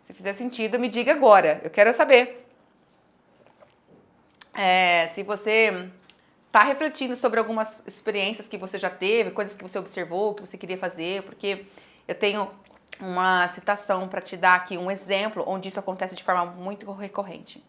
S1: Se fizer sentido, me diga agora. Eu quero saber. Se você está refletindo sobre algumas experiências que você já teve, coisas que você observou, que você queria fazer, porque eu tenho uma citação para te dar aqui, um exemplo onde isso acontece de forma muito recorrente.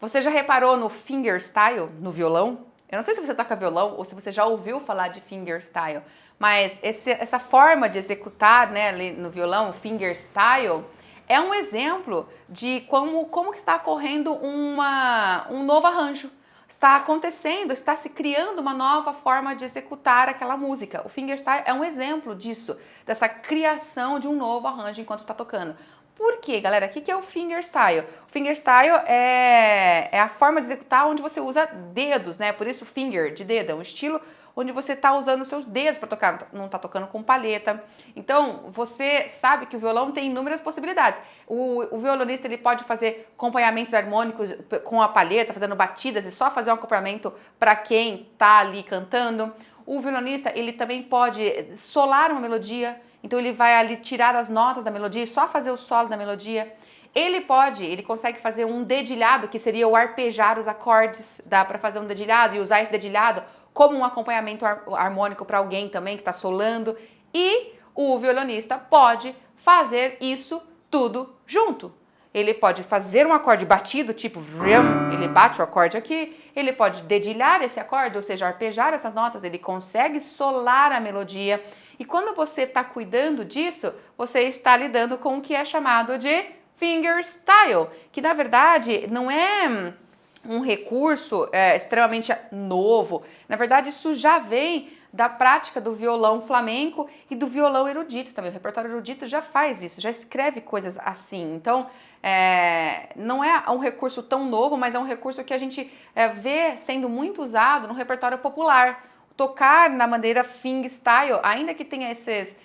S1: Você já reparou no fingerstyle no violão? Eu não sei se você toca violão ou se você já ouviu falar de fingerstyle, mas essa forma de executar, né, ali no violão, fingerstyle, é um exemplo de como que está ocorrendo um novo arranjo. Está acontecendo, está se criando uma nova forma de executar aquela música. O fingerstyle é um exemplo disso, dessa criação de um novo arranjo enquanto está tocando. Por quê, galera? O que é o fingerstyle? O fingerstyle é a forma de executar onde você usa dedos, né? Por isso finger, de dedo, é um estilo onde você está usando os seus dedos para tocar, não está tocando com palheta. Então, você sabe que o violão tem inúmeras possibilidades. O violonista ele pode fazer acompanhamentos harmônicos com a palheta, fazendo batidas e só fazer um acompanhamento para quem está ali cantando. O violonista ele também pode solar uma melodia, então ele vai ali tirar as notas da melodia e só fazer o solo da melodia. Ele consegue fazer um dedilhado, que seria o arpejar os acordes, dá para fazer um dedilhado e usar esse dedilhado como um acompanhamento harmônico para alguém também que está solando. E o violonista pode fazer isso tudo junto. Ele pode fazer um acorde batido, tipo ele bate o acorde aqui, ele pode dedilhar esse acorde, ou seja, arpejar essas notas, ele consegue solar a melodia. E quando você está cuidando disso, você está lidando com o que é chamado de fingerstyle, que na verdade não é um recurso extremamente novo. Na verdade, isso já vem da prática do violão flamenco e do violão erudito também. O repertório erudito já faz isso, já escreve coisas assim. Então, não é um recurso tão novo, mas é um recurso que a gente vê sendo muito usado no repertório popular. Tocar na maneira fingerstyle, ainda que tenha esses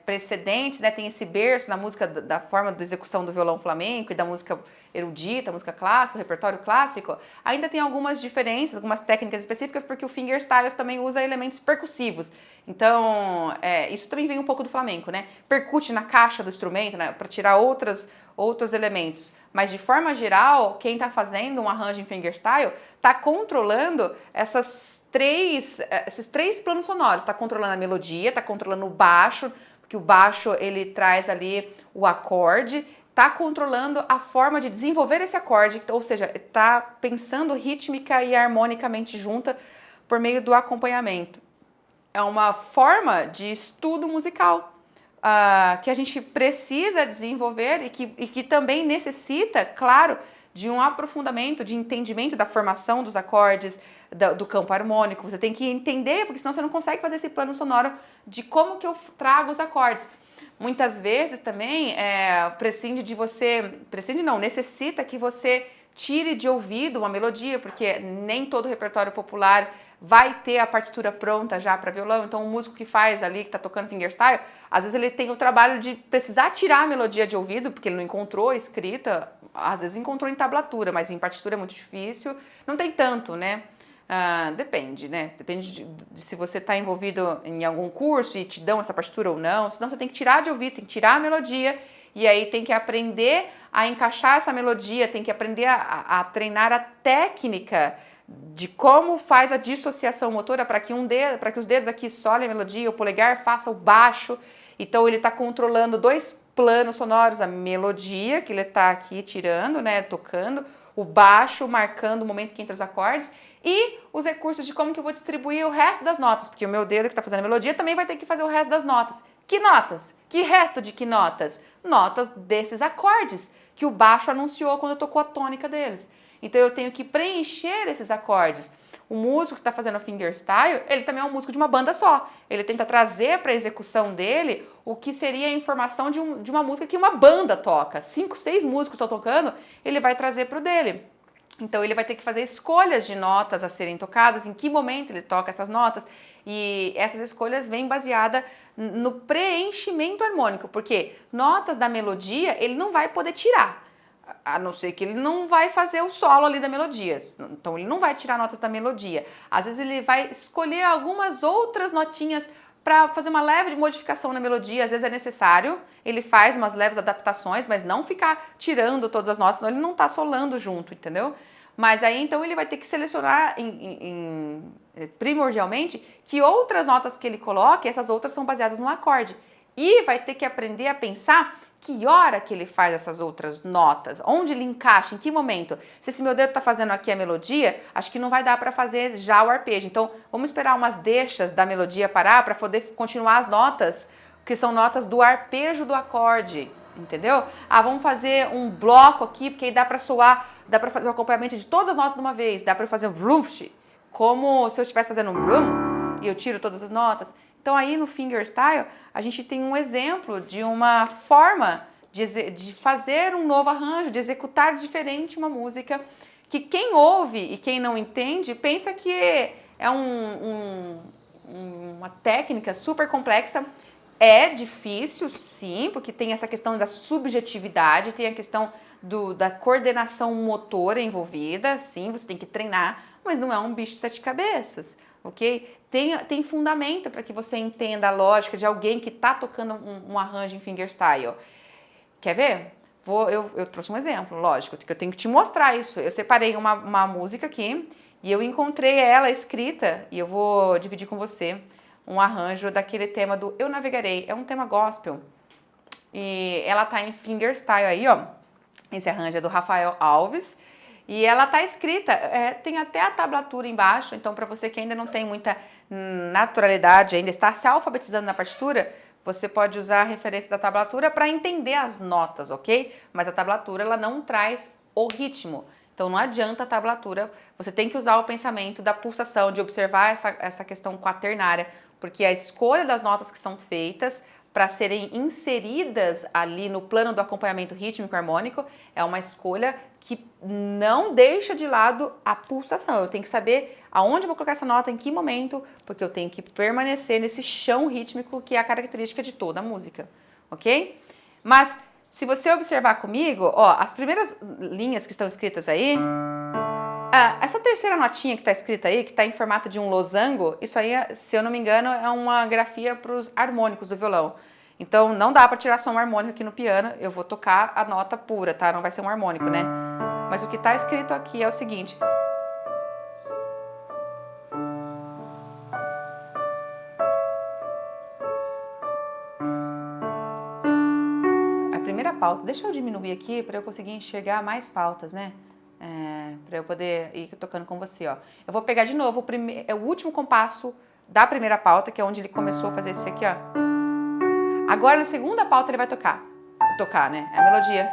S1: precedentes, né, tem esse berço na música da forma de execução do violão flamenco e da música erudita, música clássica, o repertório clássico, ainda tem algumas diferenças, algumas técnicas específicas, porque o fingerstyle também usa elementos percussivos. Então, isso também vem um pouco do flamenco, né? Percute na caixa do instrumento, né, para tirar outros elementos. Mas, de forma geral, quem está fazendo um arranjo em fingerstyle está controlando esses três planos sonoros. Está controlando a melodia, está controlando o baixo, porque o baixo ele traz ali o acorde, está controlando a forma de desenvolver esse acorde, ou seja, está pensando rítmica e harmonicamente junta por meio do acompanhamento. É uma forma de estudo musical que a gente precisa desenvolver e que também necessita, claro, de um aprofundamento, de entendimento da formação dos acordes, do campo harmônico. Você tem que entender, porque senão você não consegue fazer esse plano sonoro de como que eu trago os acordes. Muitas vezes também necessita que você tire de ouvido uma melodia, porque nem todo repertório popular vai ter a partitura pronta já para violão. Então o músico que faz ali, que está tocando fingerstyle, às vezes ele tem o trabalho de precisar tirar a melodia de ouvido, porque ele não encontrou escrita, às vezes encontrou em tablatura, mas em partitura é muito difícil, não tem tanto, né? Depende, né? Depende de se você está envolvido em algum curso e te dão essa partitura ou não. Senão você tem que tirar de ouvido, tem que tirar a melodia e aí tem que aprender a encaixar essa melodia, tem que aprender a treinar a técnica de como faz a dissociação motora para que os dedos aqui solem a melodia, o polegar faça o baixo. Então ele está controlando dois planos sonoros, a melodia que ele está aqui tirando, né, tocando, o baixo marcando o momento que entra os acordes e os recursos de como que eu vou distribuir o resto das notas, porque o meu dedo que está fazendo a melodia também vai ter que fazer o resto das notas. Que notas? Que resto de que notas? Notas desses acordes que o baixo anunciou quando tocou a tônica deles. Então eu tenho que preencher esses acordes. O músico que está fazendo o fingerstyle, ele também é um músico de uma banda só. Ele tenta trazer para a execução dele o que seria a informação de uma música que uma banda toca. 5, 6 músicos estão tocando, ele vai trazer para o dele. Então ele vai ter que fazer escolhas de notas a serem tocadas, em que momento ele toca essas notas. E essas escolhas vêm baseadas no preenchimento harmônico, porque notas da melodia ele não vai poder tirar. A não ser que ele não vai fazer o solo ali da melodia. Então ele não vai tirar notas da melodia. Às vezes ele vai escolher algumas outras notinhas para fazer uma leve modificação na melodia. Às vezes é necessário, ele faz umas leves adaptações, mas não ficar tirando todas as notas, senão ele não está solando junto, entendeu? Mas aí então ele vai ter que selecionar primordialmente que outras notas que ele coloque, essas outras são baseadas no acorde. E vai ter que aprender a pensar que hora que ele faz essas outras notas, onde ele encaixa, em que momento. Se esse meu dedo está fazendo aqui a melodia, acho que não vai dar para fazer já o arpejo. Então, vamos esperar umas deixas da melodia parar para poder continuar as notas, que são notas do arpejo do acorde, entendeu? Ah, vamos fazer um bloco aqui, porque aí dá para soar, dá para fazer o acompanhamento de todas as notas de uma vez, dá para fazer um vrumf, como se eu estivesse fazendo um vrum, e eu tiro todas as notas. Então aí no fingerstyle a gente tem um exemplo de uma forma de fazer um novo arranjo, de executar diferente uma música, que quem ouve e quem não entende pensa que é uma técnica super complexa. É difícil, sim, porque tem essa questão da subjetividade, tem a questão da coordenação motora envolvida, sim, você tem que treinar, mas não é um bicho de 7 cabeças, ok? Tem fundamento para que você entenda a lógica de alguém que está tocando um arranjo em fingerstyle. Quer ver? Eu trouxe um exemplo, lógico, que eu tenho que te mostrar isso. Eu separei uma música aqui e eu encontrei ela escrita e eu vou dividir com você um arranjo daquele tema do Eu Navegarei. É um tema gospel e ela tá em fingerstyle aí, ó. Esse arranjo é do Rafael Alves. E ela tá escrita, tem até a tablatura embaixo, então para você que ainda não tem muita naturalidade, ainda está se alfabetizando na partitura, você pode usar a referência da tablatura para entender as notas, ok? Mas a tablatura ela não traz o ritmo, então não adianta a tablatura, você tem que usar o pensamento da pulsação, de observar essa questão quaternária, porque a escolha das notas que são feitas para serem inseridas ali no plano do acompanhamento rítmico harmônico é uma escolha que não deixa de lado a pulsação. Eu tenho que saber aonde eu vou colocar essa nota, em que momento, porque eu tenho que permanecer nesse chão rítmico que é a característica de toda a música, ok? Mas se você observar comigo, ó, as primeiras linhas que estão escritas aí, essa terceira notinha que está escrita aí, que está em formato de um losango, isso aí, se eu não me engano, é uma grafia para os harmônicos do violão. Então não dá para tirar som harmônico aqui no piano, eu vou tocar a nota pura, tá? Não vai ser um harmônico, né? Mas o que está escrito aqui é o seguinte. A primeira pauta, deixa eu diminuir aqui para eu conseguir enxergar mais pautas, né? Para eu poder ir tocando com você, ó. Eu vou pegar de novo o último compasso da primeira pauta, que é onde ele começou a fazer isso aqui, ó. Agora na segunda pauta ele vai tocar, né? É a melodia.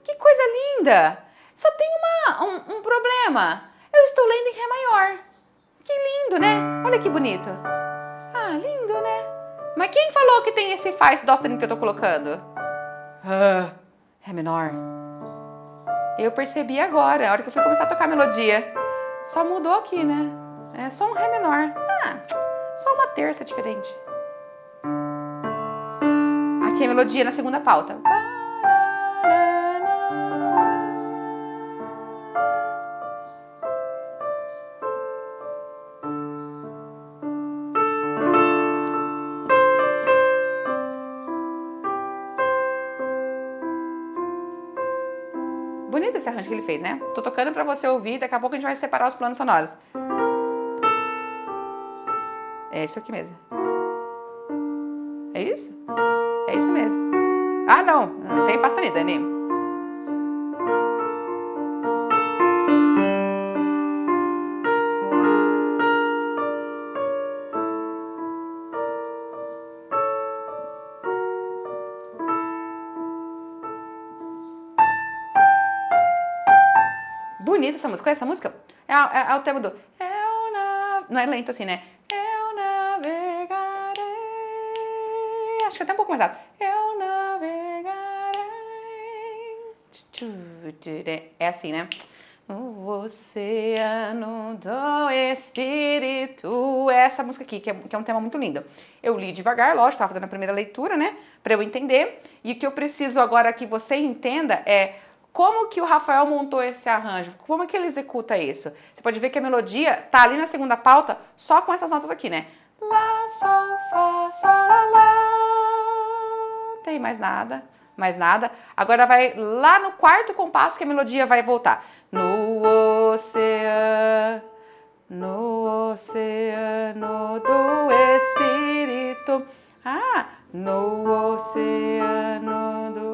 S1: Que coisa linda! Só tem um problema. Eu estou lendo em Ré maior. Que lindo, né? Olha que bonito. Ah, lindo, né? Mas quem falou que tem esse Fá, esse Dó sustenido que eu tô colocando? Ré menor. Eu percebi agora, a hora que eu fui começar a tocar a melodia. Só mudou aqui, né? É só um Ré menor. Só uma terça diferente. Aqui a melodia na segunda pauta. Bonito esse arranjo que ele fez, né? Tô tocando pra você ouvir, daqui a pouco a gente vai separar os planos sonoros. É isso aqui mesmo. É isso? É isso mesmo. Ah, não tem Fá sustenido, Dani. Bonita essa música. Conhece essa música? É o tema do... Não é lento assim, né? Eu navegarei... Acho que até um pouco mais alto. Eu navegarei... É assim, né? O oceano do espírito. Essa música aqui, que é um tema muito lindo. Eu li devagar, lógico, estava fazendo a primeira leitura, né? Para eu entender. E o que eu preciso agora que você entenda é... Como que o Rafael montou esse arranjo? Como que ele executa isso? Você pode ver que a melodia tá ali na segunda pauta, só com essas notas aqui, né? Lá, sol, fá, sol, lá, lá. tem mais nada, mais nada. Agora vai lá no quarto compasso que a melodia vai voltar. No oceano do Espírito. No oceano do...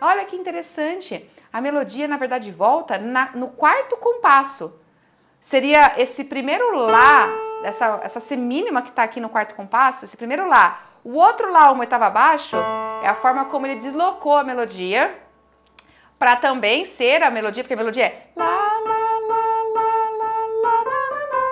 S1: Olha que interessante. A melodia, na verdade, volta no quarto compasso. Seria esse primeiro Lá, essa semínima que está aqui no quarto compasso, esse primeiro Lá. O outro Lá, uma oitava abaixo, é a forma como ele deslocou a melodia para também ser a melodia, porque a melodia é Lá, lá, lá, lá, lá, lá, lá,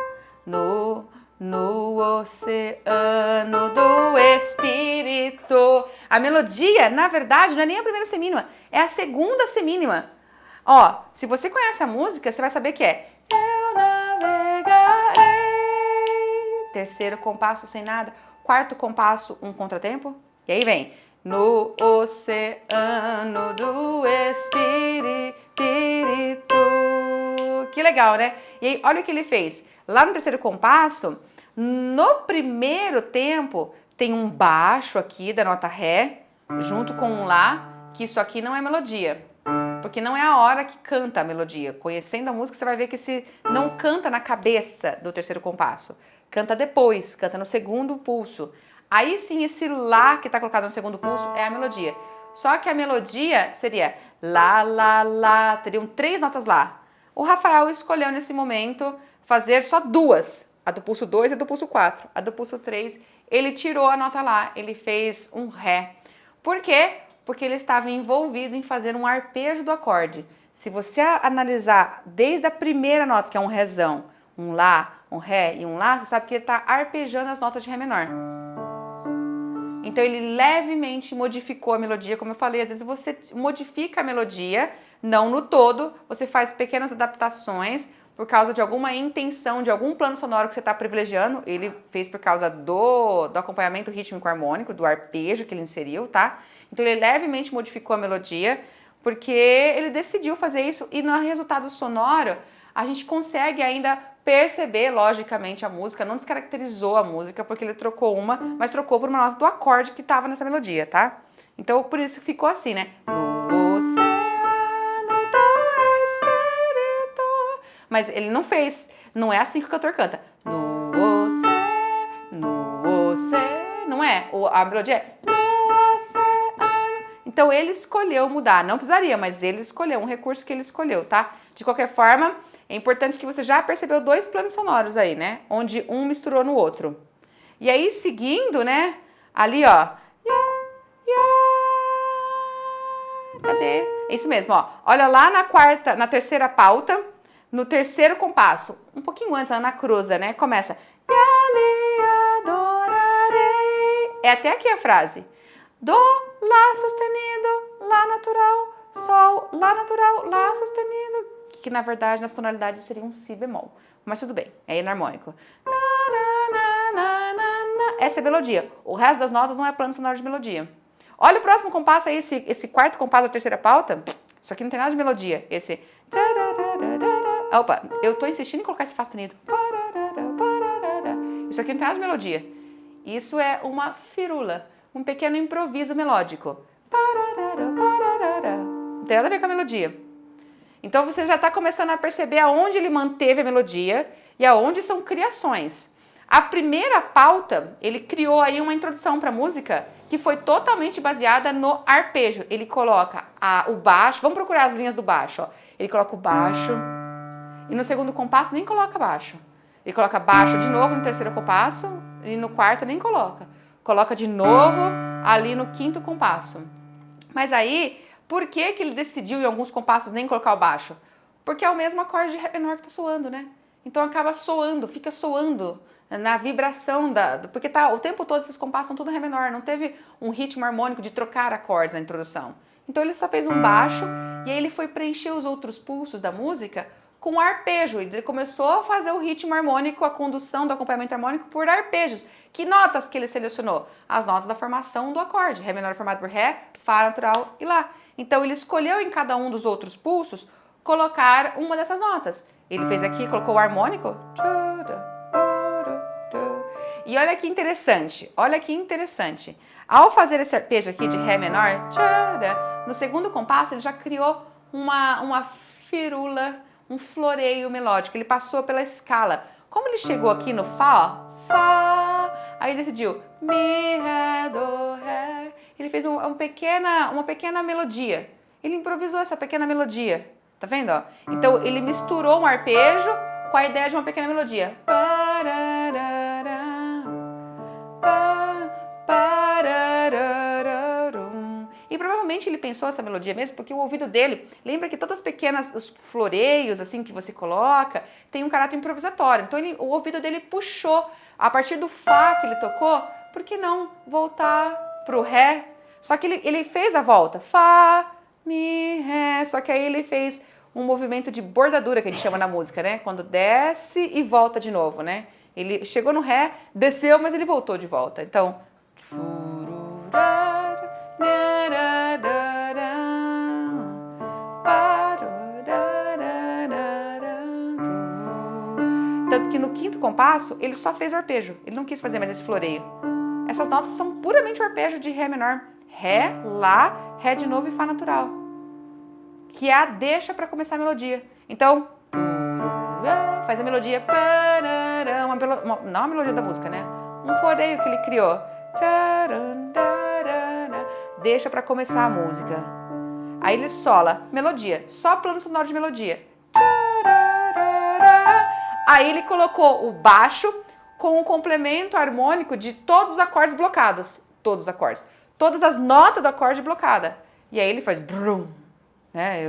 S1: no oceano do Espírito. A melodia, na verdade, não é nem a primeira semínima, é a segunda semínima. Ó, se você conhece a música, você vai saber que é eu navegarei. Terceiro compasso sem nada. Quarto compasso, um contratempo. E aí vem no oceano do Espírito. Que legal, né? E aí, olha o que ele fez. Lá no terceiro compasso, no primeiro tempo, tem um baixo aqui da nota Ré, junto com um Lá, que isso aqui não é melodia. Porque não é a hora que canta a melodia. Conhecendo a música, você vai ver que esse não canta na cabeça do terceiro compasso. Canta depois, canta no segundo pulso. Aí sim, esse Lá que está colocado no segundo pulso é a melodia. Só que a melodia seria Lá, Lá, Lá. Teriam 3 notas Lá. O Rafael escolheu nesse momento fazer só 2. A do pulso 2 e a do pulso 4. A do pulso 3, ele tirou a nota Lá. Ele fez um Ré. Por quê? Porque ele estava envolvido em fazer um arpejo do acorde. Se você analisar desde a primeira nota, que é um Rézão, um Lá, um Ré e um Lá, você sabe que ele está arpejando as notas de Ré menor. Então ele levemente modificou a melodia, como eu falei, às vezes você modifica a melodia, não no todo, você faz pequenas adaptações por causa de alguma intenção, de algum plano sonoro que você está privilegiando. Ele fez por causa do acompanhamento rítmico harmônico, do arpejo que ele inseriu, tá? Então ele levemente modificou a melodia, porque ele decidiu fazer isso e no resultado sonoro a gente consegue ainda perceber, logicamente, a música, não descaracterizou a música, porque ele trocou uma, mas trocou por uma nota do acorde que estava nessa melodia, tá? Então por isso ficou assim, né? No oceano do Espírito. Mas ele não fez, não é assim que o cantor canta. No oceano, não é? A melodia é no oceano. Então ele escolheu mudar, não precisaria, mas ele escolheu, um recurso que ele escolheu, tá? De qualquer forma, é importante que você já percebeu 2 planos sonoros aí, né? Onde um misturou no outro. E aí, seguindo, né? Ali, ó. Cadê? É isso mesmo, ó. Olha lá na terceira pauta, no terceiro compasso. Um pouquinho antes, na cruza, né? Começa. E ali adorarei. É até aqui a frase. Do, Lá sustenido, Lá natural, Sol, Lá natural, Lá sustenido. Que na verdade nas tonalidades seria um Si bemol, mas tudo bem, é enarmônico. Essa é a melodia, o resto das notas não é plano sonoro de melodia. Olha o próximo compasso aí, esse quarto compasso da terceira pauta, isso aqui não tem nada de melodia, esse... Opa, eu tô insistindo em colocar esse Fá sustenido. Isso aqui não tem nada de melodia, isso é uma firula, um pequeno improviso melódico. Não tem nada a ver com a melodia. Então você já está começando a perceber aonde ele manteve a melodia e aonde são criações. A primeira pauta, ele criou aí uma introdução para a música que foi totalmente baseada no arpejo. Ele coloca o baixo, vamos procurar as linhas do baixo, ó. Ele coloca o baixo e no segundo compasso nem coloca baixo. Ele coloca baixo de novo no terceiro compasso e no quarto nem coloca. Coloca de novo ali no quinto compasso. Mas aí... Por que ele decidiu em alguns compassos nem colocar o baixo? Porque é o mesmo acorde de Ré menor que está soando, né? Então acaba soando, fica soando na vibração porque tá o tempo todo esses compassos são tudo Ré menor, não teve um ritmo harmônico de trocar acordes na introdução. Então ele só fez um baixo e aí ele foi preencher os outros pulsos da música com arpejo. Ele começou a fazer o ritmo harmônico, a condução do acompanhamento harmônico por arpejos. Que notas que ele selecionou? As notas da formação do acorde. Ré menor formado por Ré, Fá natural e Lá. Então ele escolheu em cada um dos outros pulsos colocar uma dessas notas. Ele fez aqui, colocou o harmônico. E olha que interessante, olha que interessante. Ao fazer esse arpejo aqui de Ré menor, tchara, no segundo compasso ele já criou uma firula, um floreio melódico. Ele passou pela escala. Como ele chegou aqui no Fá, ó, Fá, aí ele decidiu Mi, Ré, Do, Ré. Ele fez uma pequena melodia. Ele improvisou essa pequena melodia. Tá vendo? Ó? Então ele misturou um arpejo com a ideia de uma pequena melodia. E provavelmente ele pensou essa melodia mesmo porque o ouvido dele, lembra que todas as pequenas, os floreios assim que você coloca, tem um caráter improvisatório. Então o ouvido dele puxou, a partir do Fá que ele tocou, por que não voltar pro Ré? Só que ele fez a volta, Fá, Mi, Ré, só que aí ele fez um movimento de bordadura que a gente chama na música, né? Quando desce e volta de novo, né? Ele chegou no Ré, desceu, mas ele voltou de volta. Então, tanto que no quinto compasso ele só fez o arpejo, ele não quis fazer mais esse floreio. Essas notas são puramente o arpejo de Ré menor. Ré, Lá, Ré de novo e Fá natural. Que é a deixa para começar a melodia. Então, faz a melodia, não a melodia da música, né? Um floreio que ele criou. Deixa para começar a música. Aí ele sola, melodia, só plano sonoro de melodia. Aí ele colocou o baixo com o complemento harmônico de todos os acordes blocados. Todos os acordes. Todas as notas do acorde blocada. E aí ele faz brum, né?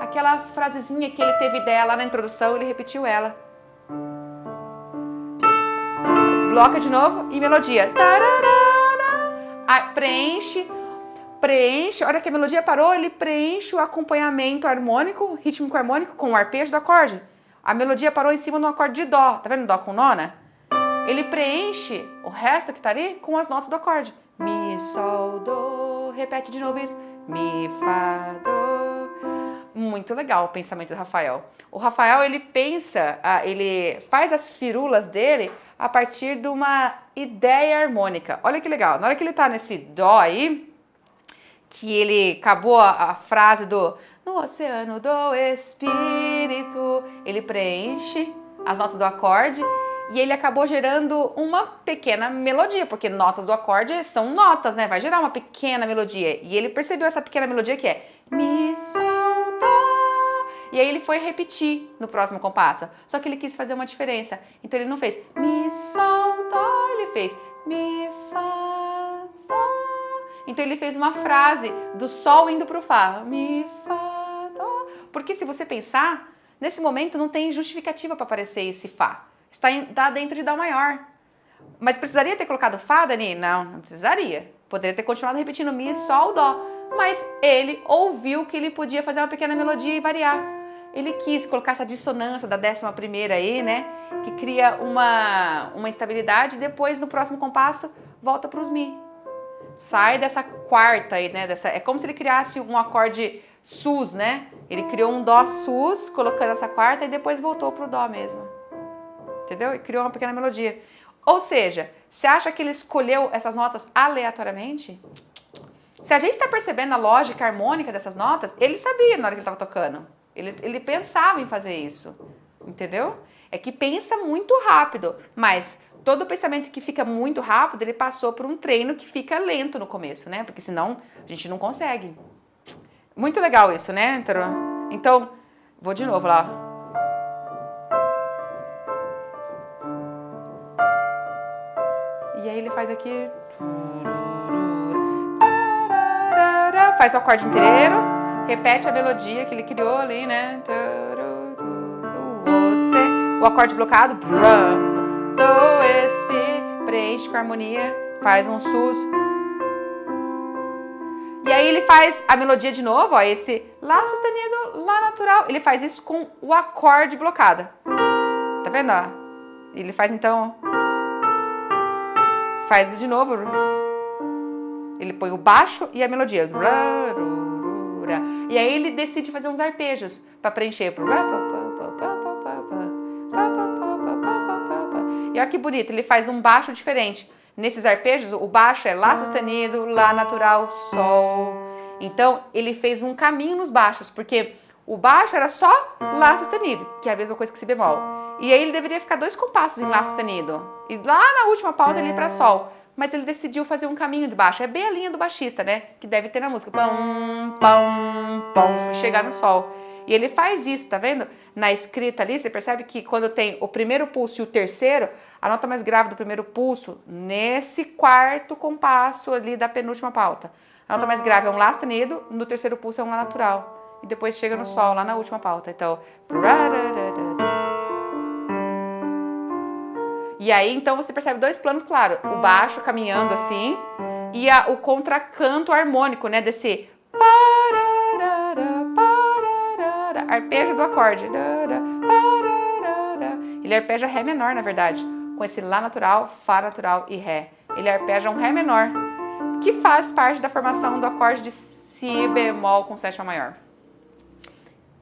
S1: Aquela frasezinha que ele teve ideia lá na introdução, ele repetiu ela. Bloca de novo e melodia. Preenche. A hora que a melodia parou, ele preenche o acompanhamento harmônico, rítmico harmônico, com o arpejo do acorde. A melodia parou em cima de um acorde de Dó. Tá vendo Dó com nona? Ele preenche o resto que tá ali com as notas do acorde. Mi, Sol, Dó. Repete de novo isso. Mi, Fá, Dó. Muito legal o pensamento do Rafael. O Rafael, ele pensa, ele faz as firulas dele a partir de uma ideia harmônica. Olha que legal. Na hora que ele tá nesse Dó aí, que ele acabou a frase do no oceano do espírito, ele preenche as notas do acorde e ele acabou gerando uma pequena melodia, porque notas do acorde são notas, né? Vai gerar uma pequena melodia. E ele percebeu essa pequena melodia que é Mi, Sol, Dó. E aí ele foi repetir no próximo compasso. Só que ele quis fazer uma diferença. Então ele não fez Mi, Sol, Dó, ele fez Mi, Fá, Dó. Então ele fez uma frase do Sol indo pro Fá. Mi, Fá, Dó. Porque se você pensar, nesse momento não tem justificativa para aparecer esse Fá. Está dentro de Dó maior. Mas precisaria ter colocado Fá, Dani? Não precisaria. Poderia ter continuado repetindo Mi, Sol, Dó. Mas ele ouviu que ele podia fazer uma pequena melodia e variar. Ele quis colocar essa dissonância da 11ª aí, né? Que cria uma instabilidade e depois no próximo compasso volta para os Mi. Sai dessa quarta aí, né? É como se ele criasse um acorde sus, né? Ele criou um Dó sus, colocando essa quarta e depois voltou pro Dó mesmo. Entendeu? E criou uma pequena melodia. Ou seja, você acha que ele escolheu essas notas aleatoriamente? Se a gente está percebendo a lógica harmônica dessas notas, ele sabia na hora que ele estava tocando. Ele pensava em fazer isso. Entendeu? É que pensa muito rápido, mas todo pensamento que fica muito rápido, ele passou por um treino que fica lento no começo, né? Porque senão a gente não consegue. Muito legal isso, né? Então, vou de novo lá. E aí ele faz aqui... Faz o acorde inteiro, repete a melodia que ele criou ali, né? O acorde blocado, do, espi, preenche com a harmonia, faz um sus. E aí ele faz a melodia de novo, ó, esse Lá sustenido, Lá natural. Ele faz isso com o acorde blocado. Tá vendo, ó? Ele faz então... Faz de novo. Ele põe o baixo e a melodia. E aí ele decide fazer uns arpejos para preencher. E olha que bonito, ele faz um baixo diferente. Nesses arpejos, o baixo é Lá sustenido, Lá natural, Sol. Então, ele fez um caminho nos baixos, porque o baixo era só Lá sustenido, que é a mesma coisa que Si bemol. E aí ele deveria ficar 2 compassos em Lá sustenido. E lá na última pauta ele ia para Sol. Mas ele decidiu fazer um caminho de baixo. É bem a linha do baixista, né? Que deve ter na música. Pão, pão, pão, chegar no Sol. E ele faz isso, tá vendo? Na escrita ali, você percebe que quando tem o primeiro pulso e o terceiro, a nota mais grave do primeiro pulso, nesse 4º compasso ali da penúltima pauta. A nota mais grave é um Lá sustenido, no terceiro pulso é um Lá natural. E depois chega no Sol, lá na última pauta. Então... E aí, então, você percebe 2 planos claros. O baixo caminhando assim e o contracanto harmônico, né? Desse... arpejo do acorde. Ele arpeja Ré menor, na verdade, com esse Lá natural, Fá natural e Ré. Ele arpeja um Ré menor, que faz parte da formação do acorde de Si bemol com sétima maior.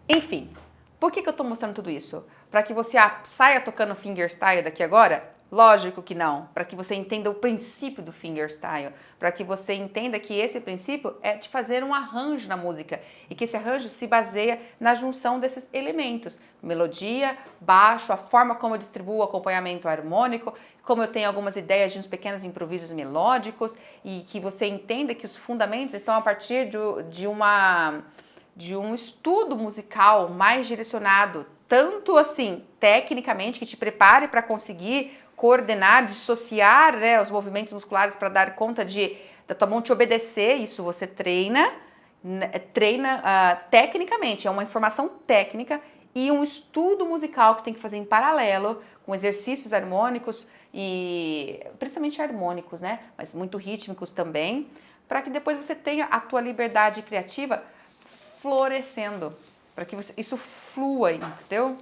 S1: Enfim, por que eu tô mostrando tudo isso? Para que você saia tocando fingerstyle daqui agora? Lógico que não. Para que você entenda o princípio do fingerstyle. Para que você entenda que esse princípio é de fazer um arranjo na música. E que esse arranjo se baseia na junção desses elementos. Melodia, baixo, a forma como eu distribuo o acompanhamento harmônico, como eu tenho algumas ideias de uns pequenos improvisos melódicos. E que você entenda que os fundamentos estão a partir de um estudo musical mais direcionado, tanto assim, tecnicamente, que te prepare para conseguir coordenar, dissociar, né, os movimentos musculares para dar conta da tua mão te obedecer. Isso você treina tecnicamente, é uma informação técnica e um estudo musical que tem que fazer em paralelo com exercícios harmônicos e principalmente harmônicos, né, mas muito rítmicos também, para que depois você tenha a tua liberdade criativa florescendo, para que isso flua, entendeu?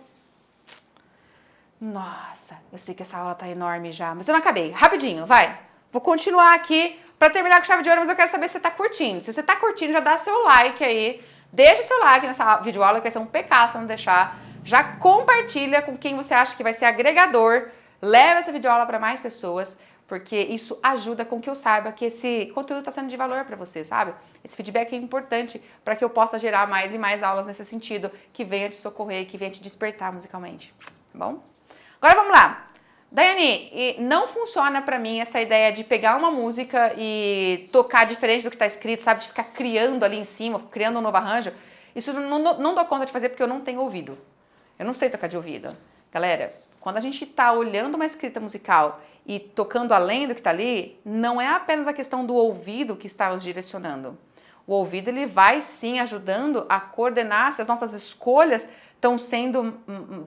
S1: Nossa, eu sei que essa aula tá enorme já, mas eu não acabei. Rapidinho, vai. Vou continuar aqui para terminar com chave de ouro, mas eu quero saber se você tá curtindo. Se você tá curtindo, já dá seu like aí. Deixa seu like nessa videoaula, que vai ser um pecado se não deixar. Já compartilha com quem você acha que vai ser agregador. Leva essa videoaula para mais pessoas, porque isso ajuda com que eu saiba que esse conteúdo está sendo de valor para você, sabe? Esse feedback é importante para que eu possa gerar mais e mais aulas nesse sentido, que venha te socorrer, que venha te despertar musicalmente, tá bom? Agora vamos lá. Daiane, não funciona para mim essa ideia de pegar uma música e tocar diferente do que está escrito, sabe? De ficar criando ali em cima, criando um novo arranjo. Isso não dou conta de fazer porque eu não tenho ouvido. Eu não sei tocar de ouvido. Galera, quando a gente está olhando uma escrita musical e tocando além do que está ali, não é apenas a questão do ouvido que está nos direcionando. O ouvido, ele vai sim ajudando a coordenar se as nossas escolhas estão sendo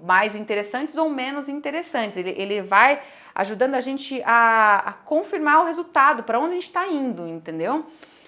S1: mais interessantes ou menos interessantes. Ele vai ajudando a gente a confirmar o resultado, para onde a gente está indo, entendeu?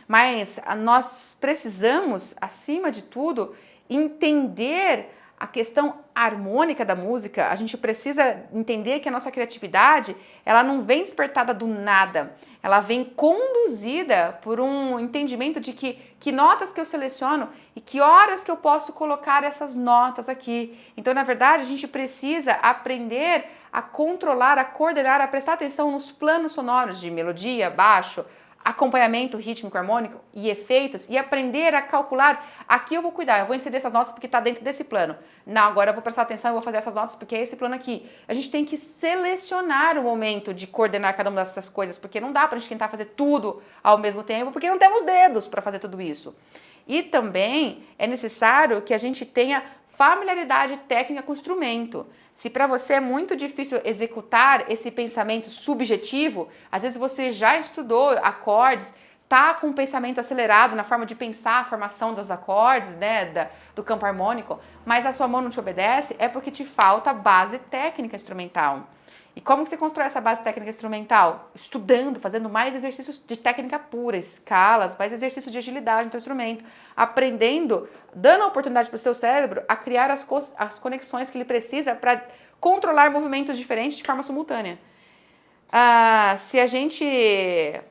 S1: Mas nós precisamos, acima de tudo, entender a questão harmônica da música. A gente precisa entender que a nossa criatividade, ela não vem despertada do nada. Ela vem conduzida por um entendimento de que notas que eu seleciono e que horas que eu posso colocar essas notas aqui. Então, na verdade, a gente precisa aprender a controlar, a coordenar, a prestar atenção nos planos sonoros de melodia, baixo, acompanhamento rítmico, harmônico e efeitos, e aprender a calcular. Aqui eu vou cuidar, eu vou inserir essas notas porque está dentro desse plano. Não, agora eu vou prestar atenção, eu vou fazer essas notas porque é esse plano aqui. A gente tem que selecionar o momento de coordenar cada uma dessas coisas, porque não dá para a gente tentar fazer tudo ao mesmo tempo, porque não temos dedos para fazer tudo isso. E também é necessário que a gente tenha familiaridade técnica com o instrumento. Se para você é muito difícil executar esse pensamento subjetivo, às vezes você já estudou acordes, tá com um pensamento acelerado na forma de pensar a formação dos acordes, né, do campo harmônico, mas a sua mão não te obedece, é porque te falta base técnica instrumental. E como que você constrói essa base técnica instrumental? Estudando, fazendo mais exercícios de técnica pura, escalas, mais exercícios de agilidade no seu instrumento, aprendendo, dando a oportunidade para o seu cérebro a criar as conexões que ele precisa para controlar movimentos diferentes de forma simultânea. Se a gente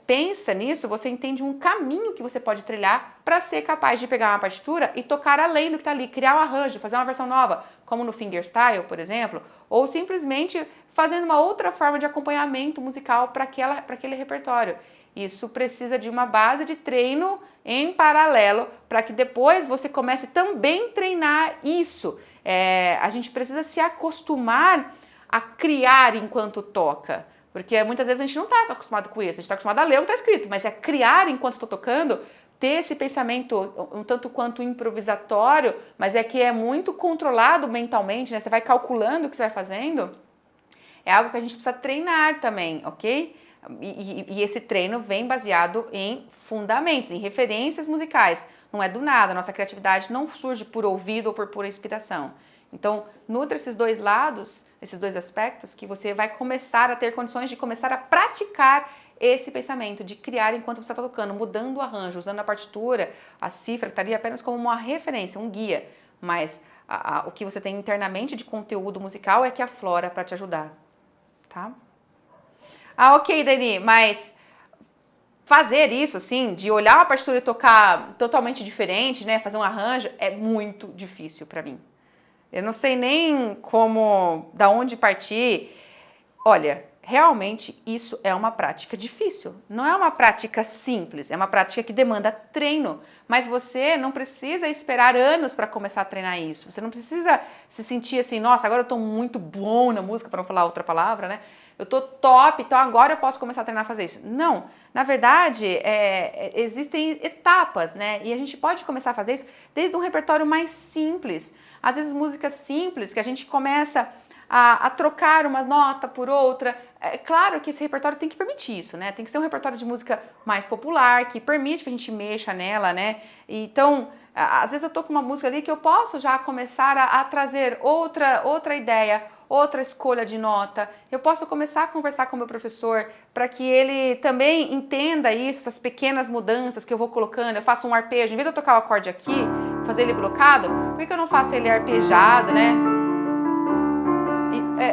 S1: pensa nisso, você entende um caminho que você pode trilhar para ser capaz de pegar uma partitura e tocar além do que está ali, criar um arranjo, fazer uma versão nova, como no fingerstyle, por exemplo, ou simplesmente fazendo uma outra forma de acompanhamento musical para aquele repertório. Isso precisa de uma base de treino em paralelo para que depois você comece também a treinar isso. A gente precisa se acostumar a criar enquanto toca, porque muitas vezes a gente não está acostumado com isso, a gente está acostumado a ler o que está escrito, mas é criar enquanto estou tocando, ter esse pensamento um tanto quanto improvisatório, mas é que é muito controlado mentalmente, né? Você vai calculando o que você vai fazendo, é algo que a gente precisa treinar também, ok? E esse treino vem baseado em fundamentos, em referências musicais. Não é do nada, nossa criatividade não surge por ouvido ou por pura inspiração. Então, nutra esses dois lados, esses dois aspectos, que você vai começar a ter condições de começar a praticar esse pensamento, de criar enquanto você está tocando, mudando o arranjo, usando a partitura, a cifra, estaria apenas como uma referência, um guia. Mas o que você tem internamente de conteúdo musical é que aflora para te ajudar, tá? Ok, Dani, mas fazer isso, assim, de olhar uma partitura e tocar totalmente diferente, né, fazer um arranjo, é muito difícil para mim. Eu não sei nem da onde partir. Olha, realmente isso é uma prática difícil. Não é uma prática simples, é uma prática que demanda treino. Mas você não precisa esperar anos para começar a treinar isso. Você não precisa se sentir assim, nossa, agora eu estou muito bom na música, para não falar outra palavra, né? Eu tô top, então agora eu posso começar a treinar a fazer isso. Não, na verdade, existem etapas, né? E a gente pode começar a fazer isso desde um repertório mais simples. Às vezes músicas simples, que a gente começa a trocar uma nota por outra. É claro que esse repertório tem que permitir isso, né? Tem que ser um repertório de música mais popular, que permite que a gente mexa nela, né? Então, às vezes eu tô com uma música ali que eu posso já começar a trazer outra ideia, outra escolha de nota. Eu posso começar a conversar com o meu professor para que ele também entenda isso, essas pequenas mudanças que eu vou colocando. Eu faço um arpejo, em vez de eu tocar o acorde aqui, fazer ele blocado, por que eu não faço ele arpejado, né?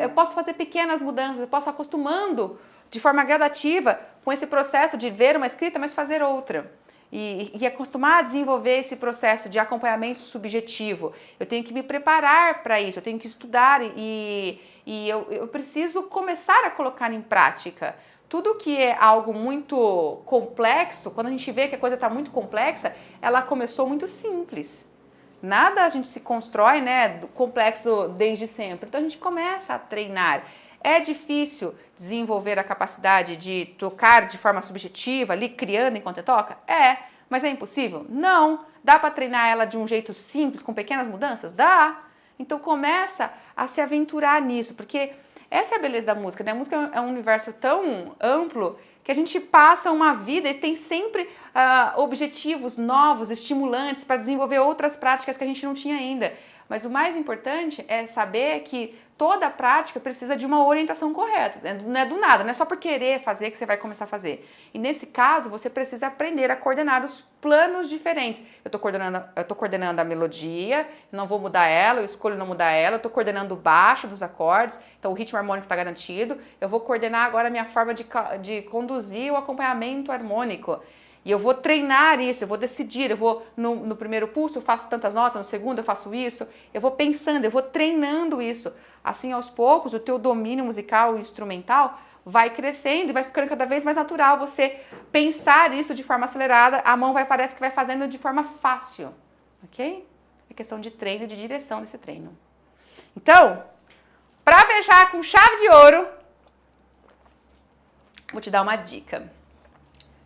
S1: Eu posso fazer pequenas mudanças, eu posso ir acostumando de forma gradativa com esse processo de ver uma escrita, mas fazer outra. E acostumar a desenvolver esse processo de acompanhamento subjetivo. Eu tenho que me preparar para isso, eu tenho que estudar e eu preciso começar a colocar em prática. Tudo que é algo muito complexo, quando a gente vê que a coisa está muito complexa, ela começou muito simples. Nada a gente se constrói, né, do complexo desde sempre. Então a gente começa a treinar. É difícil desenvolver a capacidade de tocar de forma subjetiva, ali criando enquanto toca? É. Mas é impossível? Não. Dá para treinar ela de um jeito simples, com pequenas mudanças? Dá. Então começa a se aventurar nisso, porque essa é a beleza da música, né? A música é um universo tão amplo que a gente passa uma vida e tem sempre objetivos novos, estimulantes para desenvolver outras práticas que a gente não tinha ainda. Mas o mais importante é saber que toda prática precisa de uma orientação correta, não é do nada, não é só por querer fazer que você vai começar a fazer. E nesse caso, você precisa aprender a coordenar os planos diferentes. Eu estou coordenando a melodia, não vou mudar ela, eu escolho não mudar ela, eu estou coordenando o baixo dos acordes, então o ritmo harmônico está garantido, eu vou coordenar agora a minha forma de conduzir o acompanhamento harmônico. E eu vou treinar isso, eu vou decidir, eu vou no primeiro pulso eu faço tantas notas, no segundo eu faço isso, eu vou pensando, eu vou treinando isso. Assim, aos poucos, o teu domínio musical e instrumental vai crescendo e vai ficando cada vez mais natural você pensar isso de forma acelerada, a mão parece que vai fazendo de forma fácil, ok? É questão de treino e de direção desse treino. Então, para fechar com chave de ouro, vou te dar uma dica.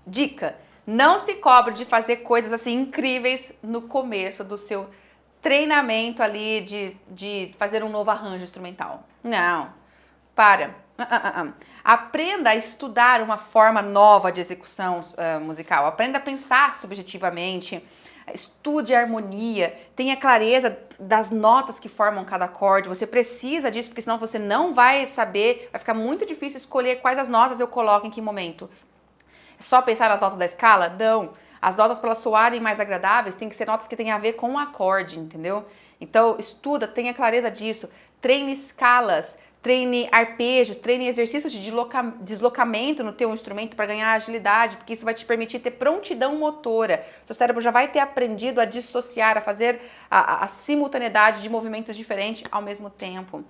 S1: Dica: não se cobre de fazer coisas assim incríveis no começo do seu treinamento ali de fazer um novo arranjo instrumental. Não, para. Aprenda a estudar uma forma nova de execução musical. Aprenda a pensar subjetivamente. Estude a harmonia. Tenha clareza das notas que formam cada acorde. Você precisa disso, porque senão você não vai saber. Vai ficar muito difícil escolher quais as notas eu coloco em que momento. É só pensar nas notas da escala? Não. As notas, para elas soarem mais agradáveis, tem que ser notas que tenham a ver com o acorde, entendeu? Então, estuda, tenha clareza disso. Treine escalas, treine arpejos, treine exercícios de deslocamento no teu instrumento para ganhar agilidade, porque isso vai te permitir ter prontidão motora. Seu cérebro já vai ter aprendido a dissociar, a fazer a simultaneidade de movimentos diferentes ao mesmo tempo.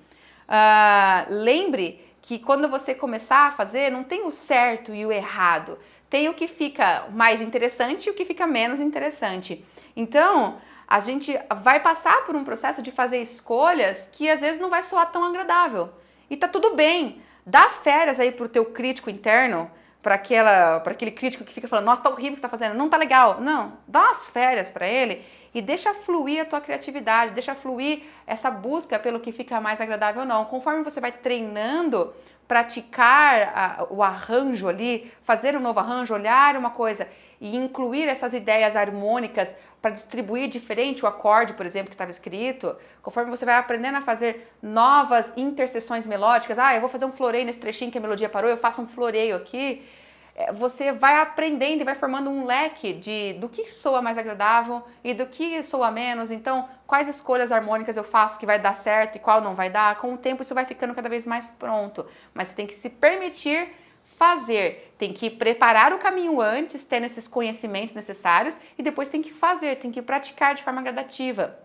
S1: Lembre que quando você começar a fazer, não tem o certo e o errado. Tem o que fica mais interessante e o que fica menos interessante. Então, a gente vai passar por um processo de fazer escolhas que às vezes não vai soar tão agradável. E tá tudo bem. Dá férias aí pro teu crítico interno, para aquele crítico que fica falando, nossa, tá horrível o que você tá fazendo, não tá legal. Não, dá umas férias para ele e deixa fluir a tua criatividade, deixa fluir essa busca pelo que fica mais agradável ou não. Conforme você vai treinando, praticar o arranjo ali, fazer um novo arranjo, olhar uma coisa e incluir essas ideias harmônicas para distribuir diferente o acorde, por exemplo, que estava escrito, conforme você vai aprendendo a fazer novas interseções melódicas, eu vou fazer um floreio nesse trechinho que a melodia parou, eu faço um floreio aqui, você vai aprendendo e vai formando um leque do que soa mais agradável e do que soa menos. Então, quais escolhas harmônicas eu faço que vai dar certo e qual não vai dar. Com o tempo isso vai ficando cada vez mais pronto, mas você tem que se permitir fazer, tem que preparar o caminho antes, tendo esses conhecimentos necessários e depois tem que fazer, tem que praticar de forma gradativa.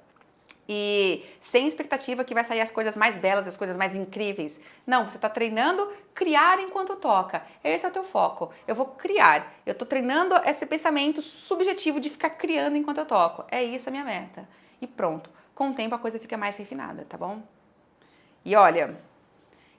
S1: E sem expectativa que vai sair as coisas mais belas, as coisas mais incríveis. Não, você está treinando criar enquanto toca. Esse é o teu foco. Eu vou criar. Eu estou treinando esse pensamento subjetivo de ficar criando enquanto eu toco. É isso a minha meta. E pronto. Com o tempo a coisa fica mais refinada, tá bom? E olha,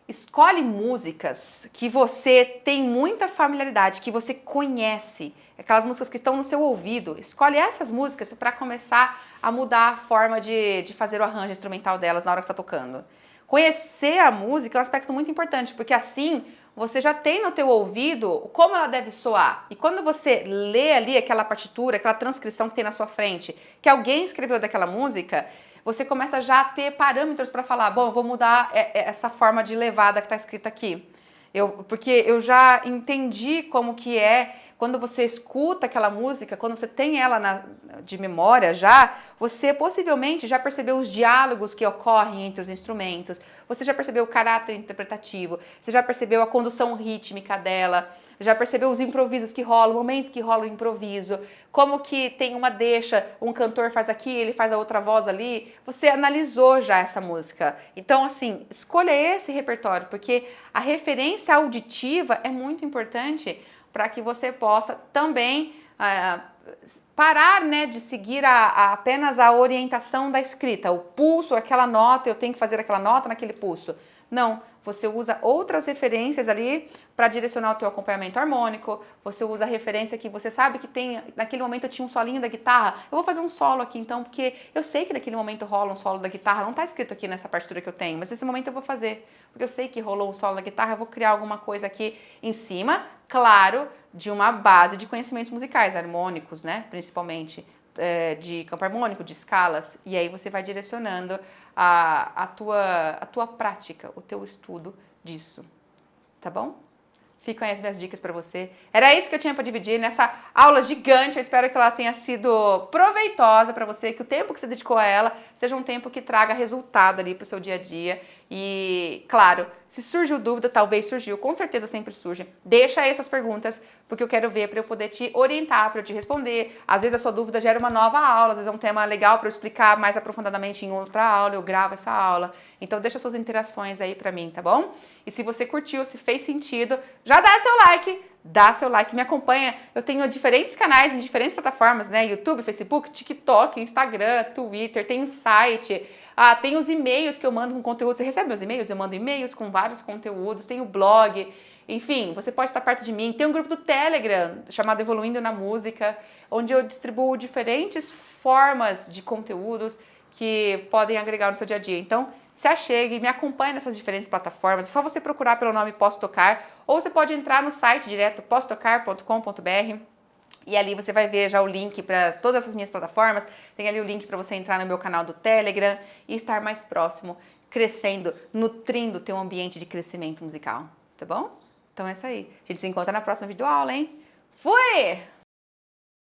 S1: escolhe músicas que você tem muita familiaridade, que você conhece. Aquelas músicas que estão no seu ouvido. Escolhe essas músicas para começar a mudar a forma de fazer o arranjo instrumental delas na hora que você está tocando. Conhecer a música é um aspecto muito importante, porque assim você já tem no teu ouvido como ela deve soar. E quando você lê ali aquela partitura, aquela transcrição que tem na sua frente, que alguém escreveu daquela música, você começa já a ter parâmetros para falar, bom, eu vou mudar essa forma de levada que está escrita aqui. Porque eu já entendi como que é quando você escuta aquela música, quando você tem ela de memória já, você possivelmente já percebeu os diálogos que ocorrem entre os instrumentos, você já percebeu o caráter interpretativo, você já percebeu a condução rítmica dela, já percebeu os improvisos que rolam, o momento que rola o improviso, como que tem uma deixa, um cantor faz aqui, ele faz a outra voz ali, você analisou já essa música. Então, assim, escolha esse repertório, porque a referência auditiva é muito importante para que você possa também parar, né, de seguir apenas a orientação da escrita, o pulso, aquela nota, eu tenho que fazer aquela nota naquele pulso. Não, você usa outras referências ali para direcionar o teu acompanhamento harmônico, você usa a referência que você sabe que tem, naquele momento eu tinha um solinho da guitarra, eu vou fazer um solo aqui então, porque eu sei que naquele momento rola um solo da guitarra, não está escrito aqui nessa partitura que eu tenho, mas nesse momento eu vou fazer, porque eu sei que rolou um solo da guitarra, eu vou criar alguma coisa aqui em cima, claro, de uma base de conhecimentos musicais, harmônicos, né, principalmente, de campo harmônico, de escalas, e aí você vai direcionando a tua prática, o teu estudo disso, tá bom? Ficam aí as minhas dicas para você. Era isso que eu tinha para dividir nessa aula gigante. Eu espero que ela tenha sido proveitosa para você, que o tempo que você dedicou a ela seja um tempo que traga resultado ali para o seu dia a dia. E, claro, se surgiu dúvida, talvez surgiu, com certeza sempre surge. Deixa aí suas perguntas, porque eu quero ver para eu poder te orientar, para eu te responder. Às vezes a sua dúvida gera uma nova aula, às vezes é um tema legal para eu explicar mais aprofundadamente em outra aula, eu gravo essa aula. Então deixa suas interações aí para mim, tá bom? E se você curtiu, se fez sentido, já dá seu like, me acompanha. Eu tenho diferentes canais em diferentes plataformas, né? YouTube, Facebook, TikTok, Instagram, Twitter, tem um site, tem os e-mails que eu mando com conteúdo. Você recebe meus e-mails? Eu mando e-mails com vários conteúdos, tem o blog, enfim, você pode estar perto de mim. Tem um grupo do Telegram chamado Evoluindo na Música, onde eu distribuo diferentes formas de conteúdos que podem agregar no seu dia a dia. Então, se achegue, me acompanhe nessas diferentes plataformas. É só você procurar pelo nome Posso Tocar, ou você pode entrar no site direto, posstocar.com.br, e ali você vai ver já o link para todas essas minhas plataformas. Tem ali o link para você entrar no meu canal do Telegram e estar mais próximo, crescendo, nutrindo o teu ambiente de crescimento musical, tá bom? Então é isso aí. A gente se encontra na próxima videoaula, hein? Fui!